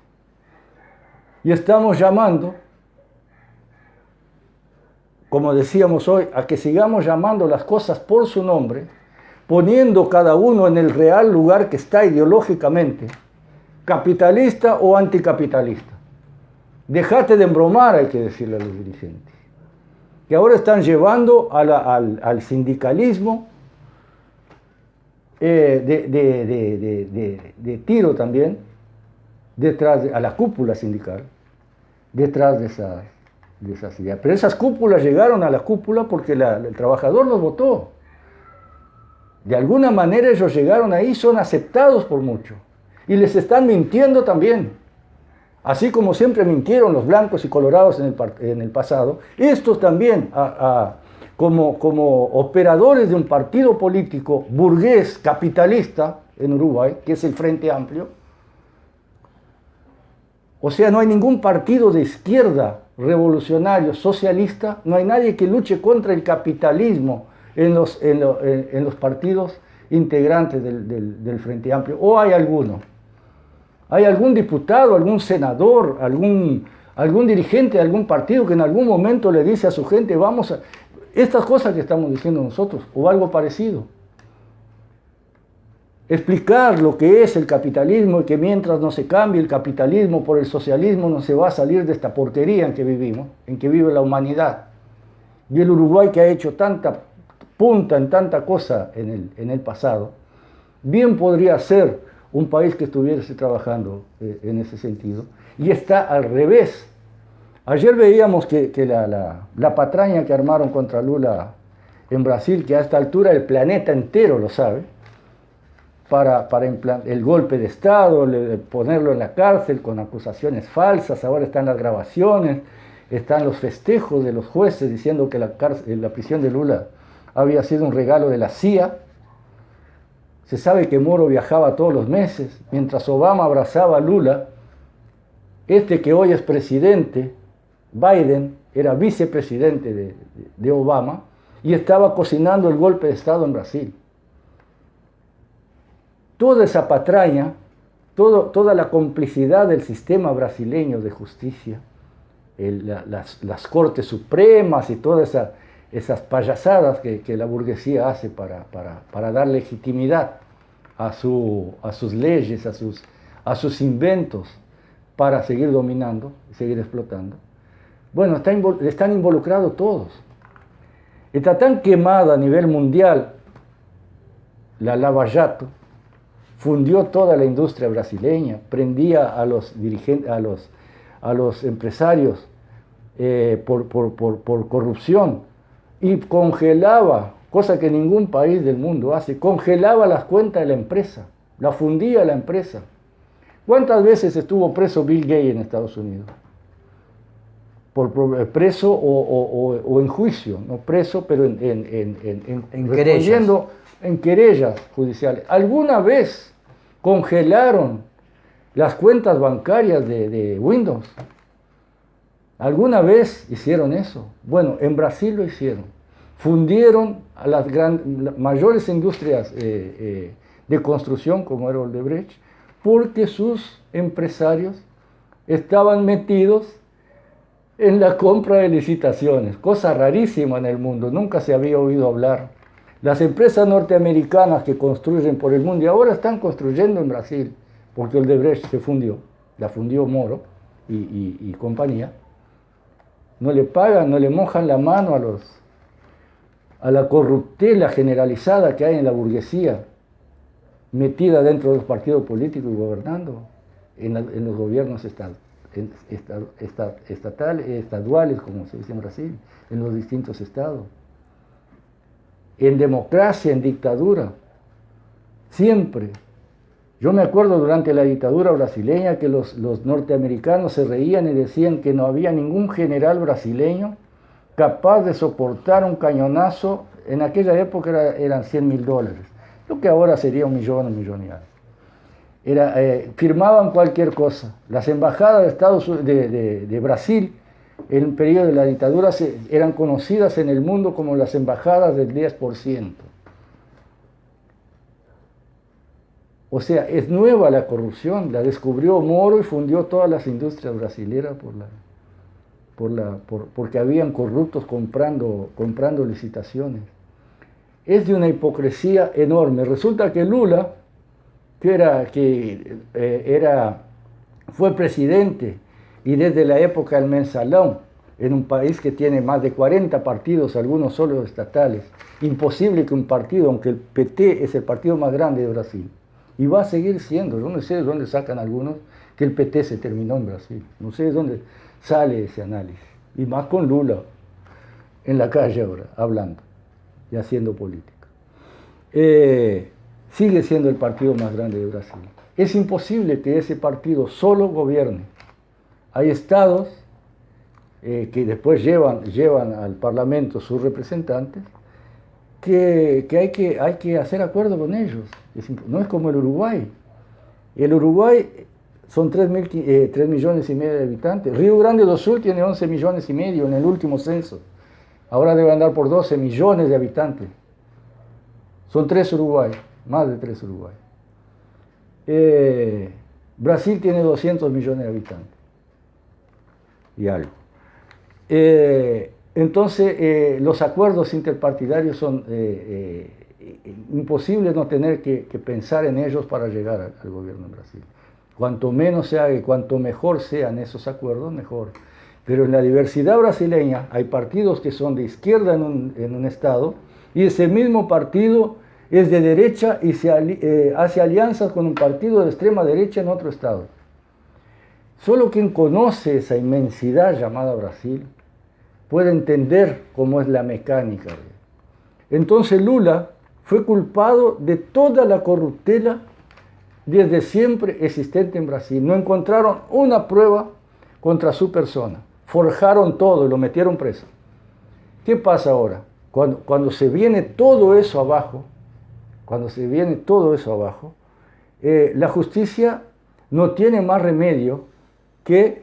Y estamos llamando, como decíamos hoy, a que sigamos llamando las cosas por su nombre, poniendo cada uno en el real lugar que está ideológicamente, capitalista o anticapitalista. Déjate de embromar, hay que decirle a los dirigentes, que ahora están llevando al sindicalismo de tiro también, a la cúpula sindical, detrás de esas ideas. Pero esas cúpulas llegaron a la cúpula porque el trabajador los votó. De alguna manera ellos llegaron ahí, son aceptados por muchos. Y les están mintiendo también. Así como siempre mintieron los blancos y colorados en el pasado, estos también, como operadores de un partido político burgués, capitalista en Uruguay, que es el Frente Amplio. O sea, no hay ningún partido de izquierda revolucionario, socialista, no hay nadie que luche contra el capitalismo en los partidos integrantes del Frente Amplio. ¿O hay alguno? ¿Hay algún diputado, algún senador, algún dirigente de algún partido que en algún momento le dice a su gente, vamos a... estas cosas que estamos diciendo nosotros, o algo parecido? Explicar lo que es el capitalismo y que mientras no se cambie el capitalismo por el socialismo no se va a salir de esta porquería en que vivimos, en que vive la humanidad. Y el Uruguay, que ha hecho tanta punta en tanta cosa en el pasado, bien podría ser un país que estuviese trabajando en ese sentido, y está al revés. Ayer veíamos que la patraña que armaron contra Lula en Brasil, que a esta altura el planeta entero lo sabe, para el golpe de Estado, ponerlo en la cárcel con acusaciones falsas, ahora están las grabaciones, están los festejos de los jueces diciendo que la prisión de Lula había sido un regalo de la CIA. Se sabe que Moro viajaba todos los meses, mientras Obama abrazaba a Lula. Este que hoy es presidente, Biden, era vicepresidente de Obama y estaba cocinando el golpe de Estado en Brasil. Toda esa patraña, toda la complicidad del sistema brasileño de justicia, las cortes supremas y todas esas payasadas que la burguesía hace para dar legitimidad a sus leyes, a sus inventos, para seguir dominando, seguir explotando. Bueno, están involucrados todos. Está tan quemada a nivel mundial la Lava Jato, fundió toda la industria brasileña, prendía a los dirigentes, a los empresarios por corrupción y congelaba, cosa que ningún país del mundo hace, congelaba las cuentas de la empresa, la fundía la empresa. ¿Cuántas veces estuvo preso Bill Gates en Estados Unidos? Preso o en juicio, no preso, pero respondiendo en querellas judiciales. ¿Alguna vez congelaron las cuentas bancarias de Windows? ¿Alguna vez hicieron eso? Bueno, en Brasil lo hicieron. Fundieron a las mayores industrias de construcción, como era Odebrecht, porque sus empresarios estaban metidos en la compra de licitaciones, cosa rarísima en el mundo, nunca se había oído hablar. Las empresas norteamericanas que construyen por el mundo y ahora están construyendo en Brasil, porque Odebrecht se fundió, la fundió Moro y compañía, no le pagan, no le mojan la mano a la corruptela generalizada que hay en la burguesía, metida dentro de los partidos políticos y gobernando en los gobiernos estaduales, como se dice en Brasil, en los distintos estados. En democracia, en dictadura, siempre. Yo me acuerdo durante la dictadura brasileña que los norteamericanos se reían y decían que no había ningún general brasileño capaz de soportar un cañonazo. En aquella época eran $100.000, lo que ahora sería un millón y algo. Firmaban cualquier cosa. Las embajadas de Brasil en el periodo de la dictadura eran conocidas en el mundo como las embajadas del 10%. O sea, es nueva la corrupción, la descubrió Moro y fundió todas las industrias brasileras porque habían corruptos comprando licitaciones. Es de una hipocresía enorme. Resulta que Lula, fue presidente y desde la época del mensalón, en un país que tiene más de 40 partidos, algunos solo estatales, imposible que un partido, aunque el PT es el partido más grande de Brasil, y va a seguir siendo, yo no sé de dónde sacan algunos que el PT se terminó en Brasil, no sé de dónde sale ese análisis, y más con Lula en la calle ahora, hablando y haciendo política. Sigue siendo el partido más grande de Brasil. Es imposible que ese partido solo gobierne. Hay estados que después llevan al Parlamento sus representantes, que hay que hacer acuerdo con ellos. No es como el Uruguay. El Uruguay son 3 millones y medio de habitantes. Río Grande do Sul tiene 11 millones y medio en el último censo. Ahora debe andar por 12 millones de habitantes. Son 3 Uruguay, más de 3 Uruguay. Brasil tiene 200 millones de habitantes y algo. Entonces, los acuerdos interpartidarios son imposibles no tener que pensar en ellos para llegar al gobierno en Brasil. Cuanto menos se haga y cuanto mejor sean esos acuerdos, mejor. Pero en la diversidad brasileña hay partidos que son de izquierda en un estado y ese mismo partido es de derecha y hace alianzas con un partido de extrema derecha en otro estado. Solo quien conoce esa inmensidad llamada Brasil puede entender cómo es la mecánica. Entonces Lula fue culpado de toda la corruptela desde siempre existente en Brasil. No encontraron una prueba contra su persona. Forjaron todo y lo metieron preso. ¿Qué pasa ahora? Cuando se viene todo eso abajo, la justicia no tiene más remedio que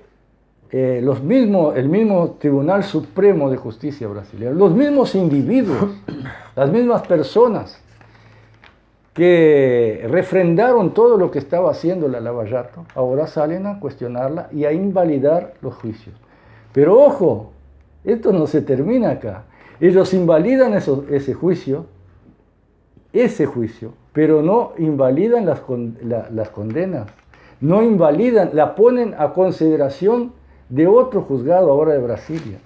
el mismo Tribunal Supremo de Justicia brasileño, los mismos individuos, las mismas personas que refrendaron todo lo que estaba haciendo la Lava Jato, ahora salen a cuestionarla y a invalidar los juicios. Pero ojo, esto no se termina acá. Ellos invalidan ese juicio, pero no invalidan las condenas. no invalidan, la ponen a consideración de otro juzgado ahora de Brasilia.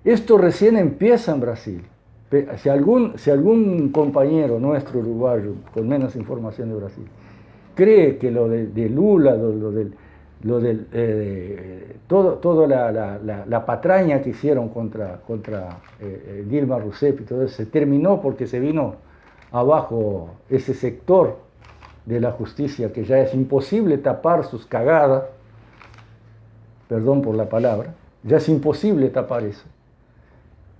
Esto recién empieza en Brasil. Si algún compañero nuestro uruguayo con menos información de Brasil cree que lo de Lula, toda la patraña que hicieron contra Dilma Rousseff y todo eso, se terminó porque se vino abajo ese sector de la justicia que ya es imposible tapar sus cagadas, perdón por la palabra, ya es imposible tapar eso.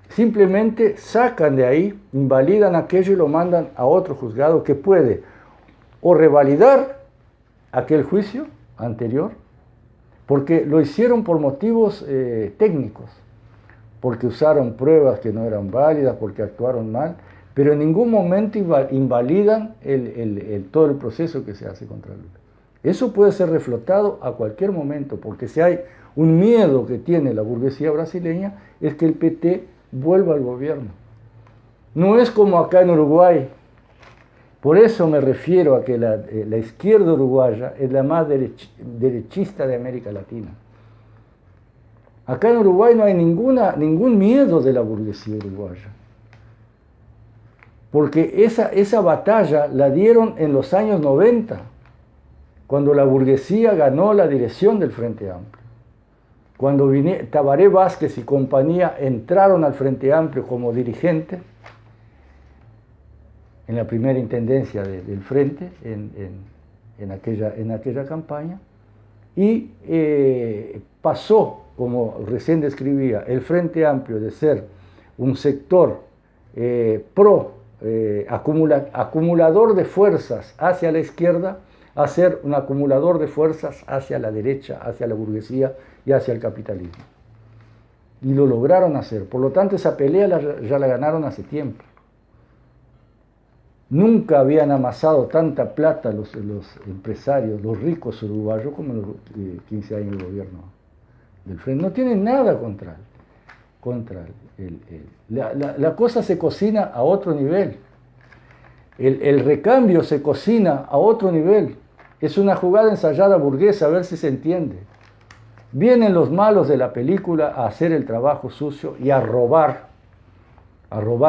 Simplemente sacan de ahí, invalidan aquello y lo mandan a otro juzgado que puede o revalidar aquel juicio anterior, porque lo hicieron por motivos técnicos, porque usaron pruebas que no eran válidas, porque actuaron mal, pero en ningún momento invalidan todo el proceso que se hace contra Lula. Eso puede ser reflotado a cualquier momento, porque si hay un miedo que tiene la burguesía brasileña, es que el PT vuelva al gobierno. No es como acá en Uruguay. Por eso me refiero a que la izquierda uruguaya es la más derechista de América Latina. Acá en Uruguay no hay ningún miedo de la burguesía uruguaya. Porque esa batalla la dieron en los años 90, cuando la burguesía ganó la dirección del Frente Amplio. Cuando Tabaré Vázquez y compañía entraron al Frente Amplio como dirigentes, en la primera intendencia del Frente, en aquella campaña, y pasó, como recién describía, el Frente Amplio de ser un sector acumulador de fuerzas hacia la izquierda, a ser un acumulador de fuerzas hacia la derecha, hacia la burguesía y hacia el capitalismo. Y lo lograron hacer. Por lo tanto, esa pelea ya la ganaron hace tiempo. Nunca habían amasado tanta plata los empresarios, los ricos uruguayos, como en los 15 años de gobierno del Frente. No tienen nada contra él. La cosa se cocina a otro nivel. El recambio se cocina a otro nivel. Es una jugada ensayada burguesa, a ver si se entiende. Vienen los malos de la película a hacer el trabajo sucio y a robar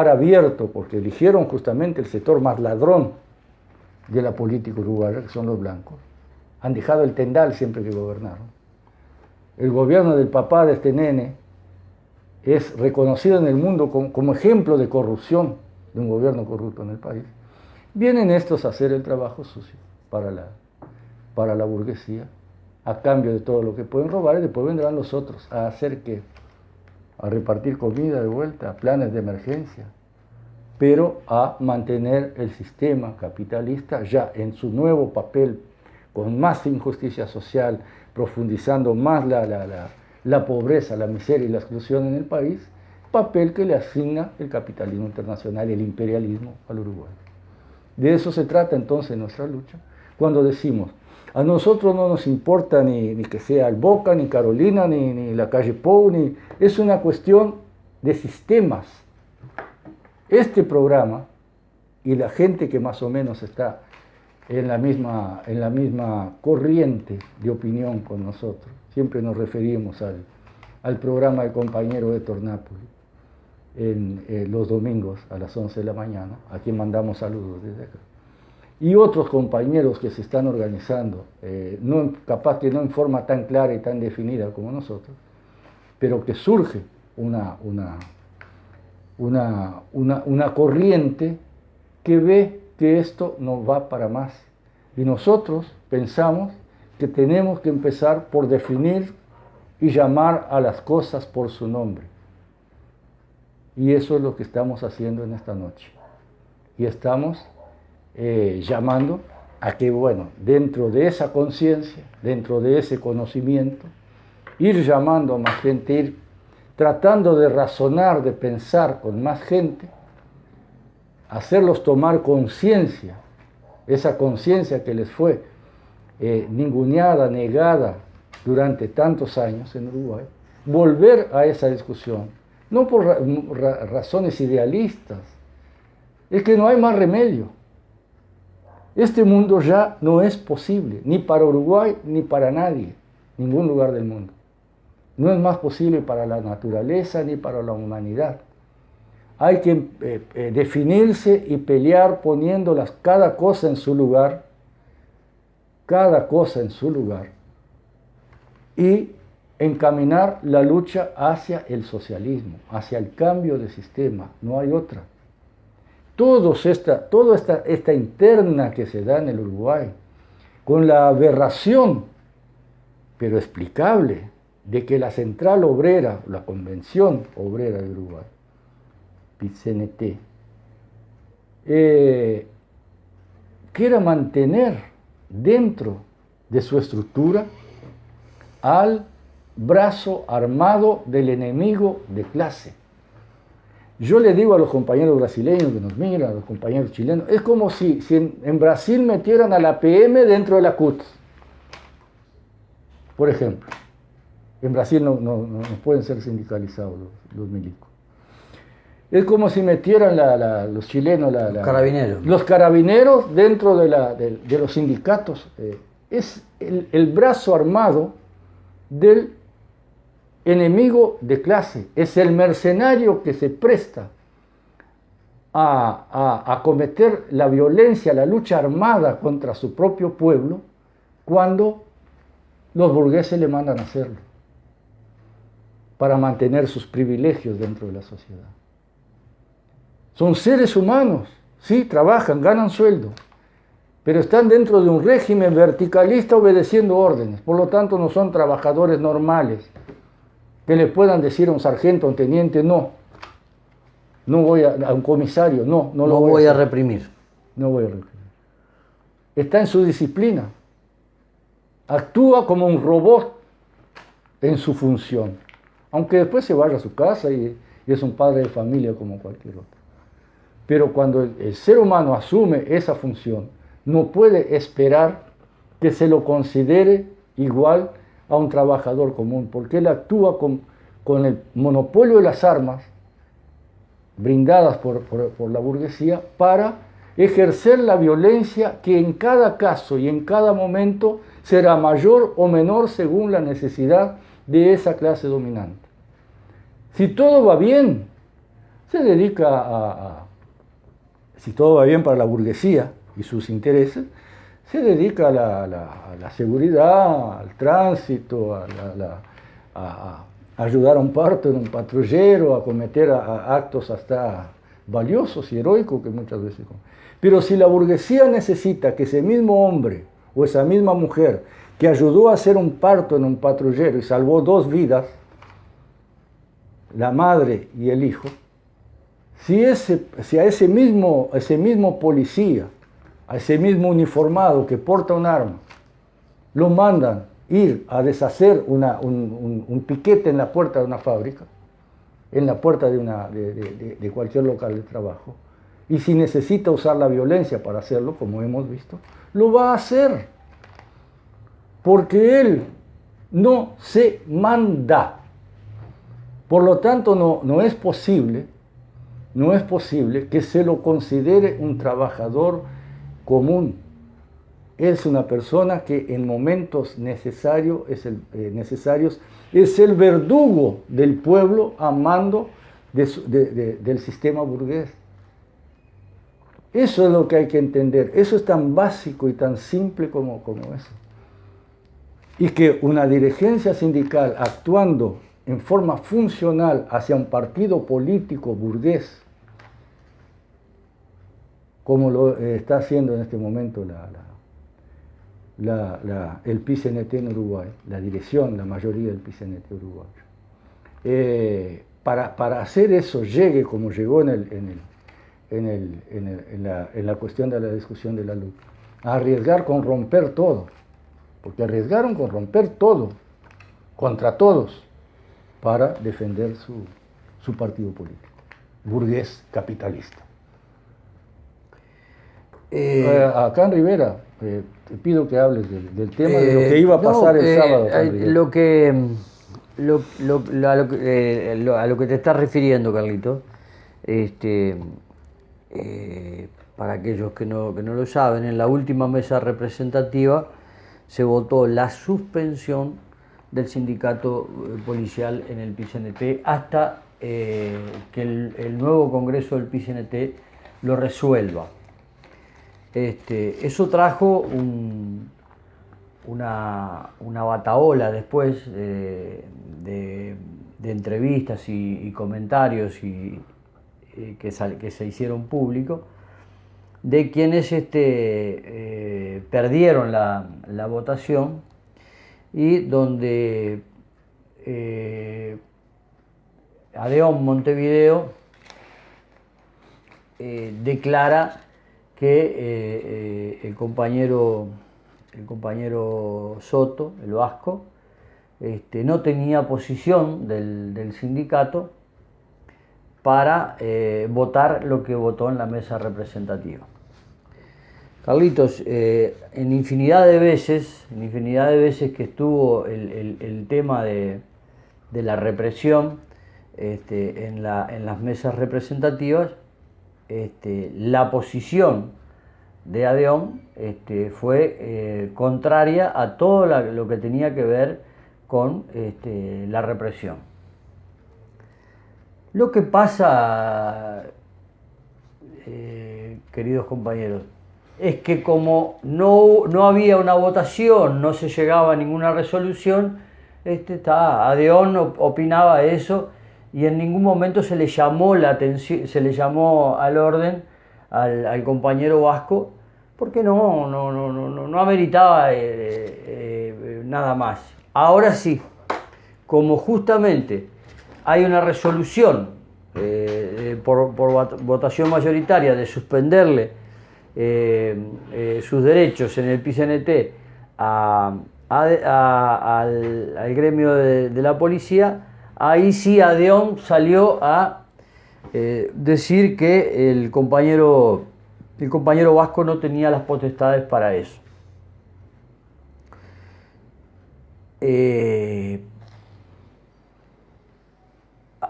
abierto, porque eligieron justamente el sector más ladrón de la política uruguaya, que son los blancos. Han dejado el tendal siempre que gobernaron. El gobierno del papá de este nene es reconocido en el mundo como ejemplo de corrupción, de un gobierno corrupto en el país. Vienen estos a hacer el trabajo sucio para la burguesía, a cambio de todo lo que pueden robar, y después vendrán los otros a hacer ¿qué? A repartir comida de vuelta, planes de emergencia, pero a mantener el sistema capitalista ya en su nuevo papel, con más injusticia social, profundizando más la pobreza, la miseria y la exclusión en el país, papel que le asigna el capitalismo internacional y el imperialismo al Uruguay. De eso se trata entonces nuestra lucha, cuando decimos, a nosotros no nos importa ni que sea el Boca, ni Carolina, ni la calle Pou, es una cuestión de sistemas. Este programa y la gente que más o menos está en la misma corriente de opinión con nosotros, siempre nos referimos al programa del compañero Héctor Napoli, los domingos a las 11 de la mañana, a quien mandamos saludos desde acá. Y otros compañeros que se están organizando, capaz que no en forma tan clara y tan definida como nosotros, pero que surge una corriente que ve que esto no va para más. Y nosotros pensamos que tenemos que empezar por definir y llamar a las cosas por su nombre. Y eso es lo que estamos haciendo en esta noche. Y estamos llamando a que, bueno, dentro de esa conciencia, dentro de ese conocimiento, ir llamando a más gente, ir tratando de razonar, de pensar con más gente, hacerlos tomar conciencia, esa conciencia que les fue ninguneada, negada durante tantos años en Uruguay, volver a esa discusión, no por razones idealistas, es que no hay más remedio. Este mundo ya no es posible, ni para Uruguay, ni para nadie, ningún lugar del mundo. No es más posible para la naturaleza ni para la humanidad. Hay que definirse y pelear poniendo cada cosa en su lugar, cada cosa en su lugar, y encaminar la lucha hacia el socialismo, hacia el cambio de sistema, no hay otra. Toda esta interna que se da en el Uruguay, con la aberración, pero explicable, de que la Central Obrera, la Convención Obrera de Uruguay, PIT-CNT, quiera mantener dentro de su estructura al brazo armado del enemigo de clase. Yo le digo a los compañeros brasileños que nos miran, a los compañeros chilenos, es como si en Brasil metieran a la PM dentro de la CUT, por ejemplo. En Brasil no pueden ser sindicalizados los milicos. Es como si metieran los chilenos, los carabineros dentro de los sindicatos. Es el brazo armado del enemigo de clase, es el mercenario que se presta a cometer la violencia, la lucha armada contra su propio pueblo, cuando los burgueses le mandan a hacerlo, para mantener sus privilegios dentro de la sociedad. Son seres humanos, sí, trabajan, ganan sueldo, pero están dentro de un régimen verticalista obedeciendo órdenes, por lo tanto no son trabajadores normales, que le puedan decir a un sargento, a un teniente, no voy a un comisario, no lo voy a reprimir. No voy a reprimir. Está en su disciplina. Actúa como un robot en su función, aunque después se vaya a su casa y es un padre de familia como cualquier otro. Pero cuando el ser humano asume esa función, no puede esperar que se lo considere igual a un trabajador común, porque él actúa con el monopolio de las armas brindadas por la burguesía para ejercer la violencia que en cada caso y en cada momento será mayor o menor según la necesidad de esa clase dominante. Si todo va bien, se dedica si todo va bien para la burguesía y sus intereses, se dedica a la seguridad, al tránsito, a ayudar a un parto en un patrullero, a cometer actos hasta valiosos y heroicos que muchas veces... Pero si la burguesía necesita que ese mismo hombre o esa misma mujer que ayudó a hacer un parto en un patrullero y salvó 2 vidas, la madre y el hijo, si a ese mismo policía, a ese mismo uniformado que porta un arma, lo mandan ir a deshacer un piquete en la puerta de una fábrica, en la puerta de cualquier local de trabajo, y si necesita usar la violencia para hacerlo, como hemos visto, lo va a hacer, porque él no se manda. Por lo tanto, no es posible que se lo considere un trabajador común. Es una persona que en momentos necesarios es el verdugo del pueblo a mando del sistema burgués. Eso es lo que hay que entender. Eso es tan básico y tan simple como eso. Y que una dirigencia sindical actuando en forma funcional hacia un partido político burgués, como lo está haciendo en este momento el PIT-CNT en Uruguay, la dirección, la mayoría del PIT-CNT uruguayo. Para hacer eso llegue como llegó en la cuestión de la discusión de la luz, a arriesgar con romper todo, porque arriesgaron con romper todo, contra todos, para defender su partido político, burgués capitalista. Acá en Rivera, te pido que hables del tema de lo que iba a pasar el sábado. A lo que te estás refiriendo, Carlito, para aquellos que no lo saben, en la última mesa representativa se votó la suspensión del sindicato policial en el PICNT hasta que el nuevo Congreso del PICNT lo resuelva. Eso trajo una batahola después de entrevistas y comentarios que se hicieron públicos de quienes perdieron la votación y donde ADEON Montevideo declara que el compañero Soto, el Vasco, no tenía posición del sindicato para votar lo que votó en la mesa representativa. Carlitos, en infinidad de veces que estuvo el tema de la represión en las mesas representativas, la posición de ADEON fue contraria a todo lo que tenía que ver con la represión. Lo que pasa, queridos compañeros, es que como no había una votación, no se llegaba a ninguna resolución, ADEON opinaba eso y en ningún momento se le llamó la atención, se le llamó al orden al compañero Vasco, porque no ameritaba nada más. Ahora sí, como justamente hay una resolución por votación mayoritaria de suspenderle sus derechos en el PICNT al gremio de la policía, ahí sí ADEON salió a decir que el compañero Vasco no tenía las potestades para eso.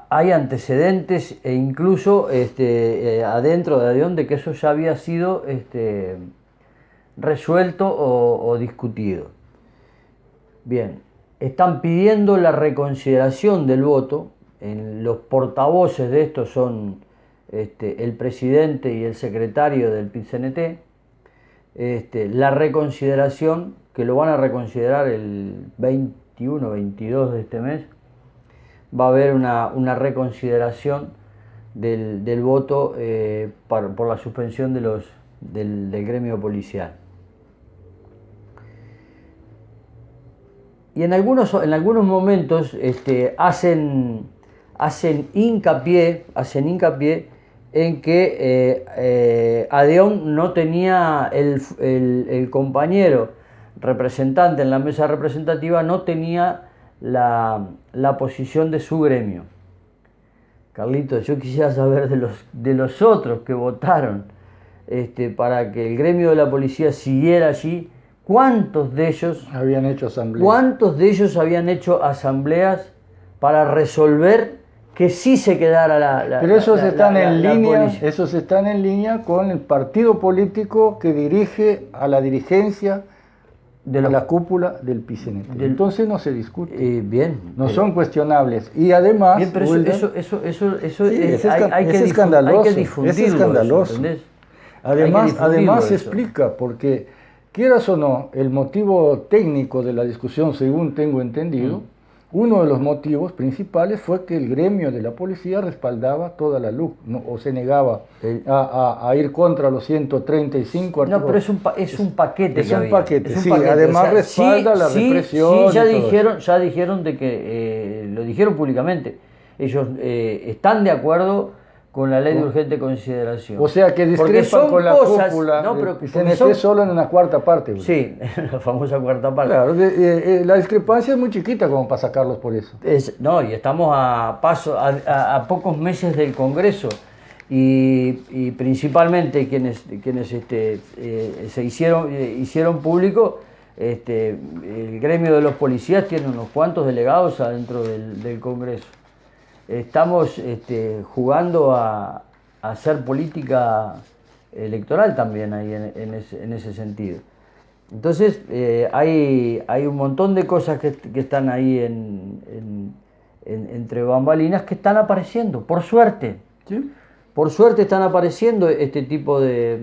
Hay antecedentes e incluso adentro de ADEON de que eso ya había sido resuelto o discutido. Bien, están pidiendo la reconsideración del voto. Los portavoces de esto son el presidente y el secretario del PICNT. La reconsideración, que lo van a reconsiderar el 21, 22 de este mes, va a haber una reconsideración del voto por la suspensión del gremio policial. Y en algunos momentos hacen hincapié en que ADEON no tenía el compañero representante en la mesa representativa, no tenía la posición de su gremio. Carlitos, yo quisiera saber de los otros que votaron para que el gremio de la policía siguiera allí, ¿cuántos de ellos habían hecho asambleas? ¿Cuántos de ellos habían hecho asambleas para resolver que sí se quedara Pero esos están en línea con el partido político que dirige a la dirigencia de la cúpula del PICNT. Entonces no se discute. Bien. No son cuestionables. Y además... Bien, pero eso hay que difundirlo. Es escandaloso. Además se explica, porque quieras o no, el motivo técnico de la discusión, según tengo entendido, uno de los motivos principales fue que el gremio de la policía respaldaba toda la LUC, o se negaba a ir contra los 135 artículos. No, pero es un paquete. Es un paquete, sí, además respalda la represión. Sí, ya dijeron de que, lo dijeron públicamente, ellos están de acuerdo con la ley de urgente consideración. O sea, que discrepan con la cúpula del PICNT solo en una cuarta parte. Sí, la famosa cuarta parte. Claro, la discrepancia es muy chiquita como para sacarlos por eso. Y estamos a pocos meses del Congreso y principalmente quienes se hicieron público, el gremio de los policías tiene unos cuantos delegados adentro del Congreso. Estamos jugando a hacer política electoral también ahí en ese sentido. Entonces hay un montón de cosas que están ahí entre bambalinas que están apareciendo, por suerte. ¿Sí? Por suerte están apareciendo este tipo de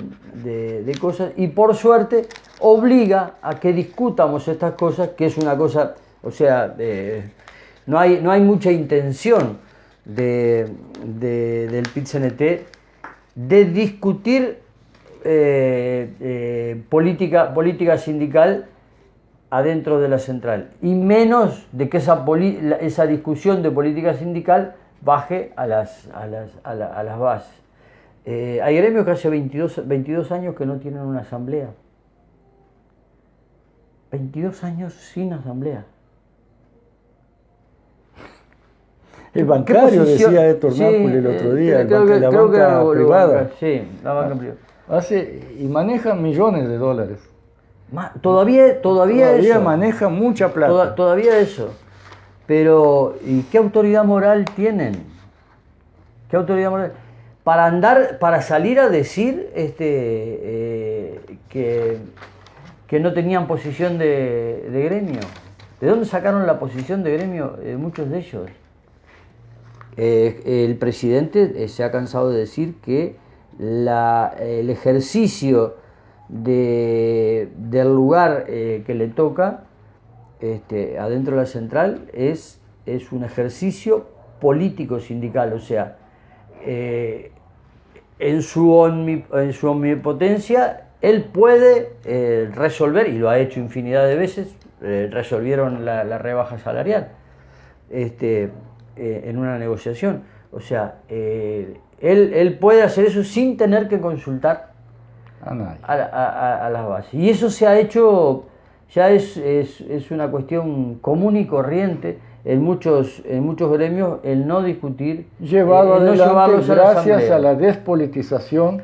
cosas y por suerte obliga a que discutamos estas cosas, que es una cosa, o sea, no hay mucha intención del PIT-CNT de discutir política sindical adentro de la central, y menos de que esa discusión de política sindical baje a las bases. Hay gremios que hace 22 años que no tienen una asamblea. 22 años sin asamblea. El bancario, decía Héctor Nápoles el otro día, la banca privada. Sí, la banca privada. Y manejan millones de dólares. Todavía eso. Maneja mucha plata. Todavía eso. Pero, ¿y qué autoridad moral tienen? ¿Qué autoridad moral? Para salir a decir que no tenían posición de gremio. ¿De dónde sacaron la posición de gremio muchos de ellos? El presidente se ha cansado de decir que el ejercicio del lugar que le toca adentro de la central es un ejercicio político sindical, o sea, en su omnipotencia él puede resolver, y lo ha hecho infinidad de veces, resolvieron la rebaja salarial en una negociación, o sea, él puede hacer eso sin tener que consultar a las bases, y eso se ha hecho, ya es una cuestión común y corriente en muchos gremios, el no discutir, llevado adelante gracias a la despolitización,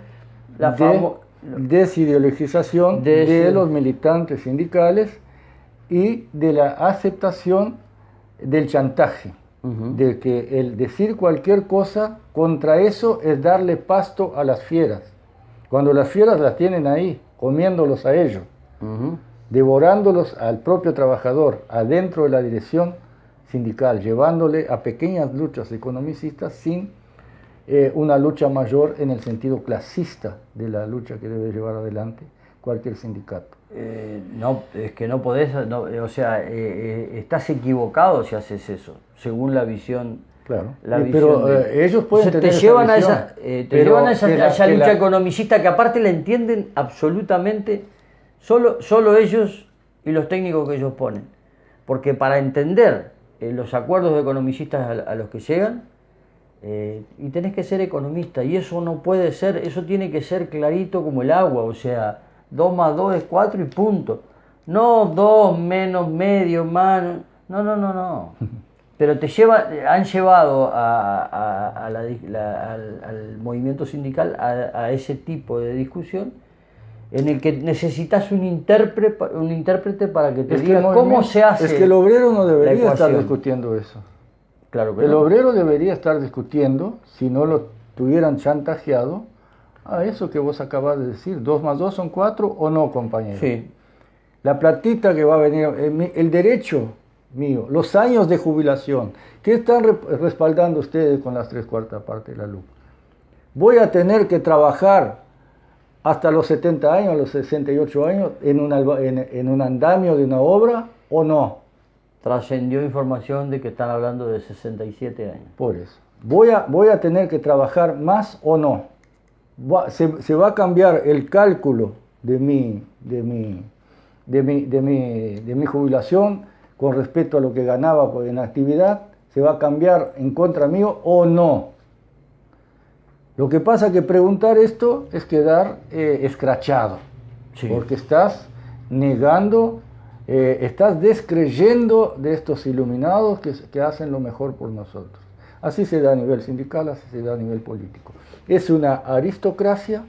desideologización de los militantes sindicales y de la aceptación del chantaje, de que el decir cualquier cosa contra eso es darle pasto a las fieras, cuando las fieras las tienen ahí, comiéndolos a ellos, devorándolos al propio trabajador, adentro de la dirección sindical, llevándole a pequeñas luchas economicistas sin una lucha mayor en el sentido clasista de la lucha que debe llevar adelante cualquier sindicato. No, es que no podés, o sea, estás equivocado si haces eso, según la visión. Claro, ellos pueden tener te llevan a esa lucha economicista que aparte la entienden absolutamente solo ellos y los técnicos que ellos ponen. Porque para entender los acuerdos economicistas a los que llegan, y tenés que ser economista, y eso no puede ser, eso tiene que ser clarito como el agua, o sea, 2 más 2 es 4 y punto. No 2 menos medio más, no. Pero han llevado al movimiento sindical a ese tipo de discusión en el que necesitas un intérprete para que te diga cómo se hace. Es que el obrero no debería estar discutiendo eso. Claro que el obrero debería estar discutiendo, si no lo tuvieran chantajeado, a eso que vos acabas de decir, 2 más 2 son 4 o no, compañero. Sí. La platita que va a venir, el derecho mío, los años de jubilación, ¿qué están respaldando ustedes con las 3/4 partes de la luz? Voy a tener que trabajar hasta los 70 años, a los 68 años, en un andamio de una obra o no. Trascendió información de que están hablando de 67 años. Por eso. Voy a tener que trabajar más o no. Se va a cambiar el cálculo de mi jubilación con respecto a lo que ganaba en actividad, se va a cambiar en contra mío o no. Lo que pasa que preguntar esto es quedar escrachado, sí. Porque estás negando, estás descreyendo de estos iluminados que hacen lo mejor por nosotros. Así se da a nivel sindical, así se da a nivel político. Es una aristocracia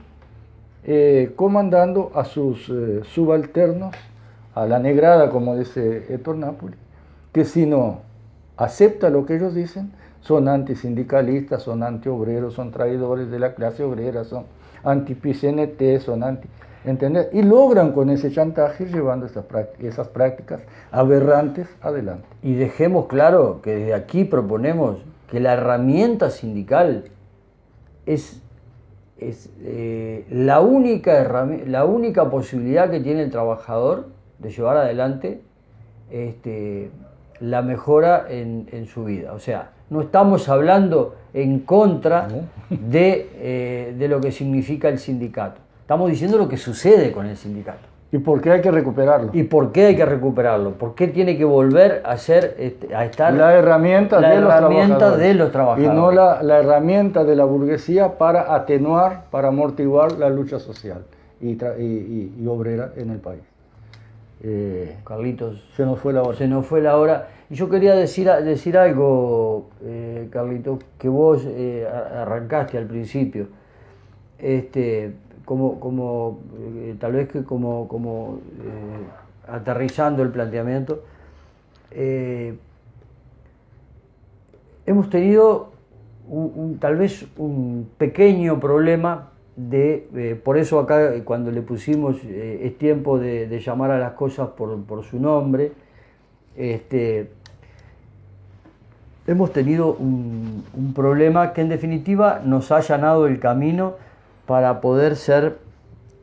comandando a sus subalternos, a la negrada, como dice Héctor Nápoles, que si no acepta lo que ellos dicen, son antisindicalistas, son antiobreros, son traidores de la clase obrera, son anti-PCNT, son anti... ¿Entendés? Y logran con ese chantaje llevando esas prácticas aberrantes adelante. Y dejemos claro que desde aquí proponemos que la herramienta sindical es la única posibilidad que tiene el trabajador de llevar adelante la mejora en su vida. O sea, no estamos hablando en contra de lo que significa el sindicato. Estamos diciendo lo que sucede con el sindicato. ¿Y por qué hay que recuperarlo? ¿Y por qué hay que recuperarlo? ¿Por qué tiene que volver a ser, a estar la herramienta de los trabajadores? Y no la herramienta de la burguesía para atenuar, para amortiguar la lucha social y obrera en el país. Carlitos, se nos fue la hora. Se nos fue la hora. Y yo quería decir algo, Carlitos, que vos arrancaste al principio. Tal vez que aterrizando el planteamiento, hemos tenido tal vez un pequeño problema por eso acá cuando le pusimos es tiempo de llamar a las cosas por su nombre, hemos tenido un problema que en definitiva nos ha allanado el camino para poder ser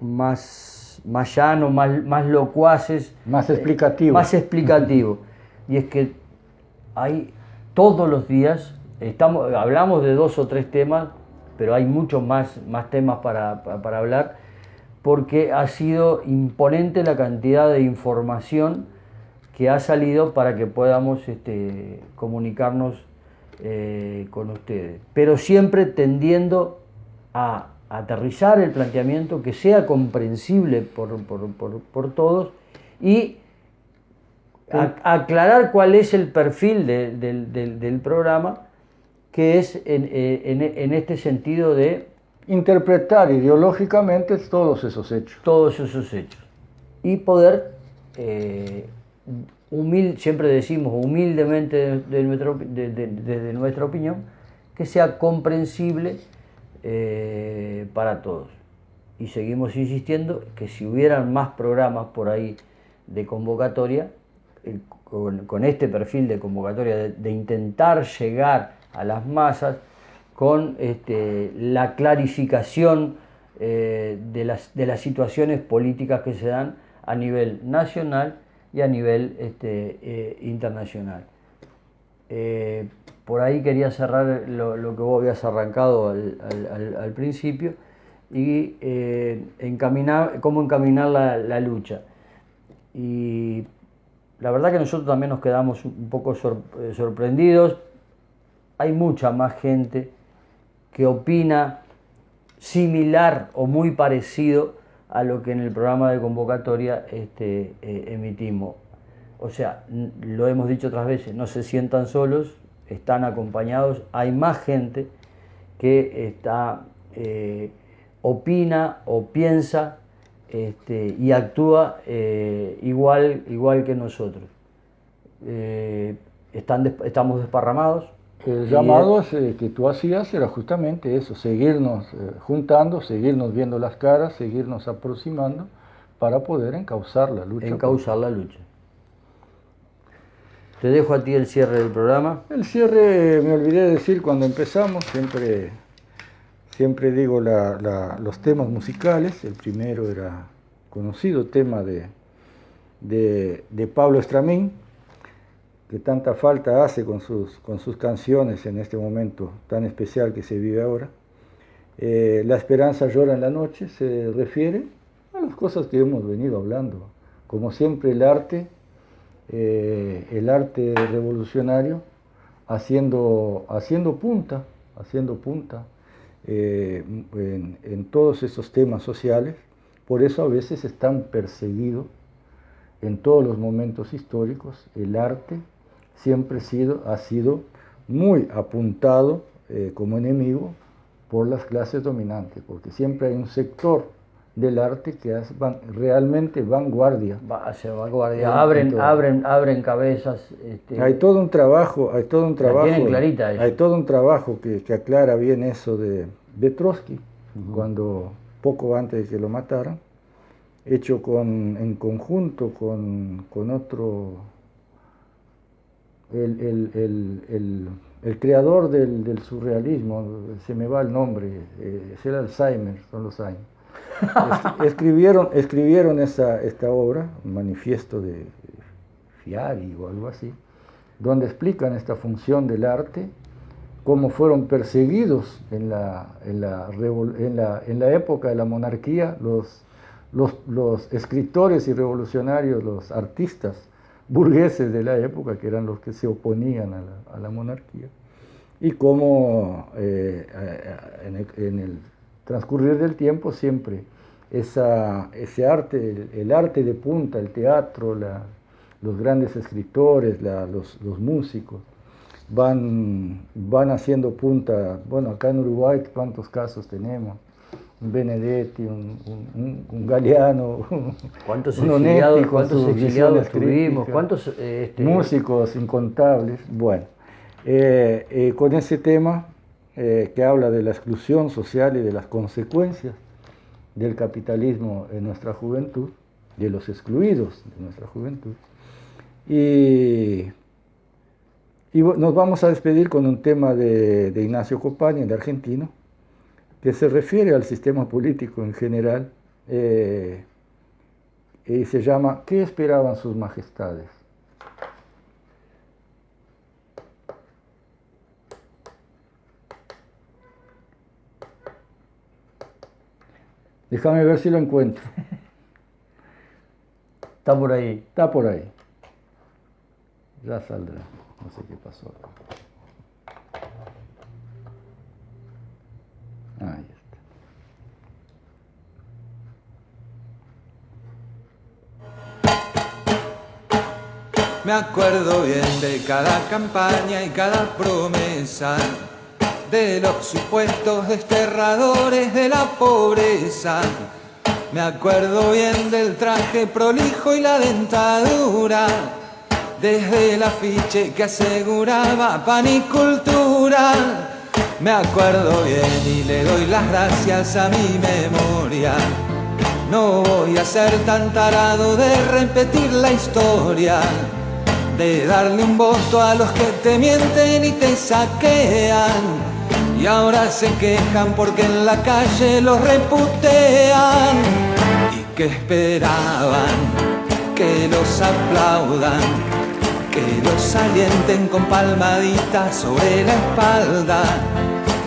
más llanos, más locuaces, más explicativos. Y es que hay todos los días, hablamos de 2 o 3 temas, pero hay muchos más temas para hablar, porque ha sido imponente la cantidad de información que ha salido para que podamos comunicarnos con ustedes, pero siempre tendiendo a aterrizar el planteamiento, que sea comprensible por todos y aclarar cuál es el perfil del programa, que es en este sentido de interpretar ideológicamente todos esos hechos. Y poder, siempre decimos humildemente desde nuestra opinión, que sea comprensible para todos. Y seguimos insistiendo que si hubieran más programas por ahí de convocatoria, con este perfil de convocatoria, de intentar llegar a las masas con la clarificación de las situaciones políticas que se dan a nivel nacional y a nivel internacional. Por ahí quería cerrar lo que vos habías arrancado al principio y cómo encaminar la lucha. Y la verdad que nosotros también nos quedamos un poco sorprendidos. Hay mucha más gente que opina similar o muy parecido a lo que en el programa de convocatoria emitimos. O sea, lo hemos dicho otras veces, no se sientan solos, están acompañados. Hay más gente que opina o piensa y actúa igual que nosotros. Estamos desparramados. El llamado que tú hacías era justamente eso, seguirnos juntando, seguirnos viendo las caras, seguirnos aproximando para poder encauzar la lucha. Te dejo a ti el cierre del programa. El cierre, me olvidé de decir cuando empezamos, siempre digo los temas musicales. El primero era conocido tema de Pablo Estramín, que tanta falta hace con sus canciones en este momento tan especial que se vive ahora. La esperanza llora en la noche se refiere a las cosas que hemos venido hablando. Como siempre el arte revolucionario haciendo punta en todos esos temas sociales. Por eso a veces es tan perseguido en todos los momentos históricos. El arte siempre ha sido muy apuntado como enemigo por las clases dominantes, porque siempre hay un sector del arte que es realmente vanguardia. Abren cabezas. Hay todo un trabajo, tienen clarita eso. Hay todo un trabajo que aclara bien eso de Trotsky, cuando poco antes de que lo mataran, hecho en conjunto con otro, el creador del surrealismo, se me va el nombre, es el Alzheimer, son los años. Escribieron esta obra, un manifiesto de Fiari o algo así, donde explican esta función del arte, cómo fueron perseguidos en la época de la monarquía los escritores y revolucionarios, los artistas burgueses de la época, que eran los que se oponían a la monarquía, y cómo en el transcurrir del tiempo siempre ese arte, el arte de punta, el teatro, los grandes escritores, los músicos, van haciendo punta. Bueno, acá en Uruguay, ¿cuántos casos tenemos? Un Benedetti, un Galeano, ¿Cuántos un exiliados, Onetti, cuántos exiliados tuvimos? ¿Cuántos músicos incontables? Bueno, con ese tema que habla de la exclusión social y de las consecuencias del capitalismo en nuestra juventud, de los excluidos de nuestra juventud, y nos vamos a despedir con un tema de Ignacio Copani, el argentino, que se refiere al sistema político en general, y se llama ¿Qué esperaban sus majestades? Déjame ver si lo encuentro. Está por ahí. Está por ahí. Ya saldrá. No sé qué pasó acá. Ahí está. Me acuerdo bien de cada campaña y cada promesa, de los supuestos desterradores de la pobreza. Me acuerdo bien del traje prolijo y la dentadura, desde el afiche que aseguraba pan y cultura. Me acuerdo bien y le doy las gracias a mi memoria. No voy a ser tan tarado de repetir la historia, de darle un voto a los que te mienten y te saquean, y ahora se quejan porque en la calle los reputean. ¿Y qué esperaban? Que los aplaudan, que los alienten con palmaditas sobre la espalda.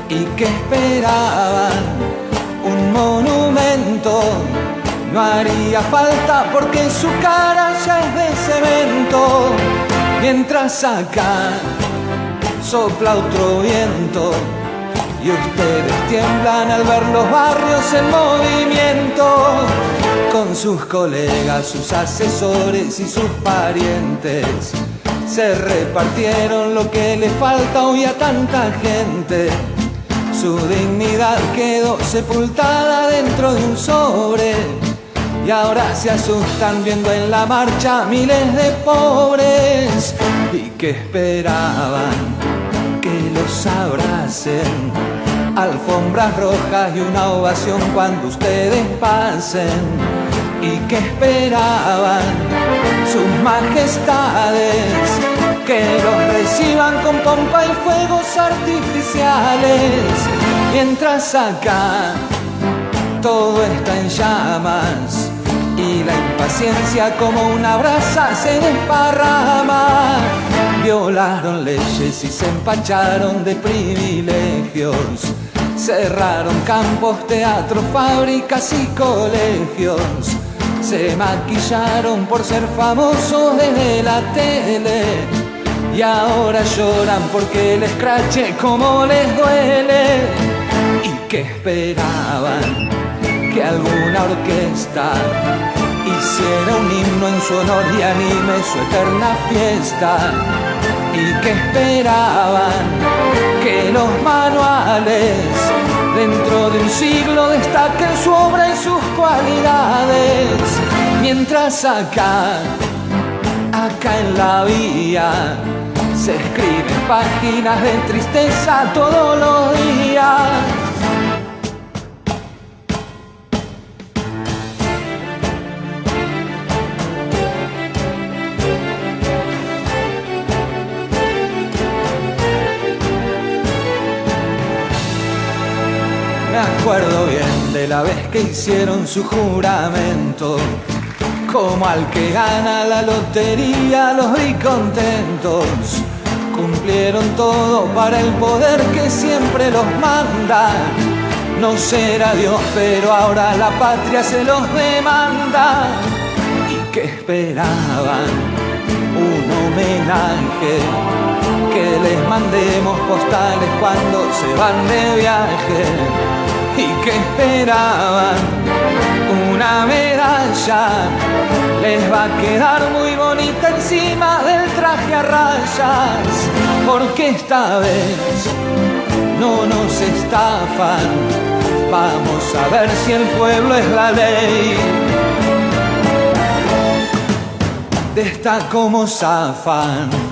¿Y qué esperaban? Un monumento no haría falta porque su cara ya es de cemento. Mientras acá sopla otro viento y ustedes tiemblan al ver los barrios en movimiento, con sus colegas, sus asesores y sus parientes. Se repartieron lo que le falta hoy a tanta gente. Su dignidad quedó sepultada dentro de un sobre, y ahora se asustan viendo en la marcha miles de pobres. ¿Y qué esperaban? Que los abracen, alfombras rojas y una ovación cuando ustedes pasen. ¿Y qué esperaban sus majestades? Que los reciban con pompa y fuegos artificiales. Mientras acá todo está en llamas y la impaciencia como una brasa se desparrama. Violaron leyes y se empacharon de privilegios. Cerraron campos, teatros, fábricas y colegios. Se maquillaron por ser famosos desde la tele, y ahora lloran porque el escrache como les duele. ¿Y qué esperaban? Que alguna orquesta hiciera un himno en su honor y anime su eterna fiesta. ¿Y qué esperaban? Que los manuales dentro de un siglo destaquen su obra y sus cualidades. Mientras acá en la vía se escriben páginas de tristeza todos los días. acuerdo bien de la vez que hicieron su juramento. Como al que gana la lotería los vi contentos. Cumplieron todo para el poder que siempre los manda. No será Dios, pero ahora la patria se los demanda. ¿Y qué esperaban? Un homenaje, que les mandemos postales cuando se van de viaje. ¿Y qué esperaban? Una medalla, les va a quedar muy bonita encima del traje a rayas, porque esta vez no nos estafan. Vamos a ver si el pueblo es la ley. De esta como zafan.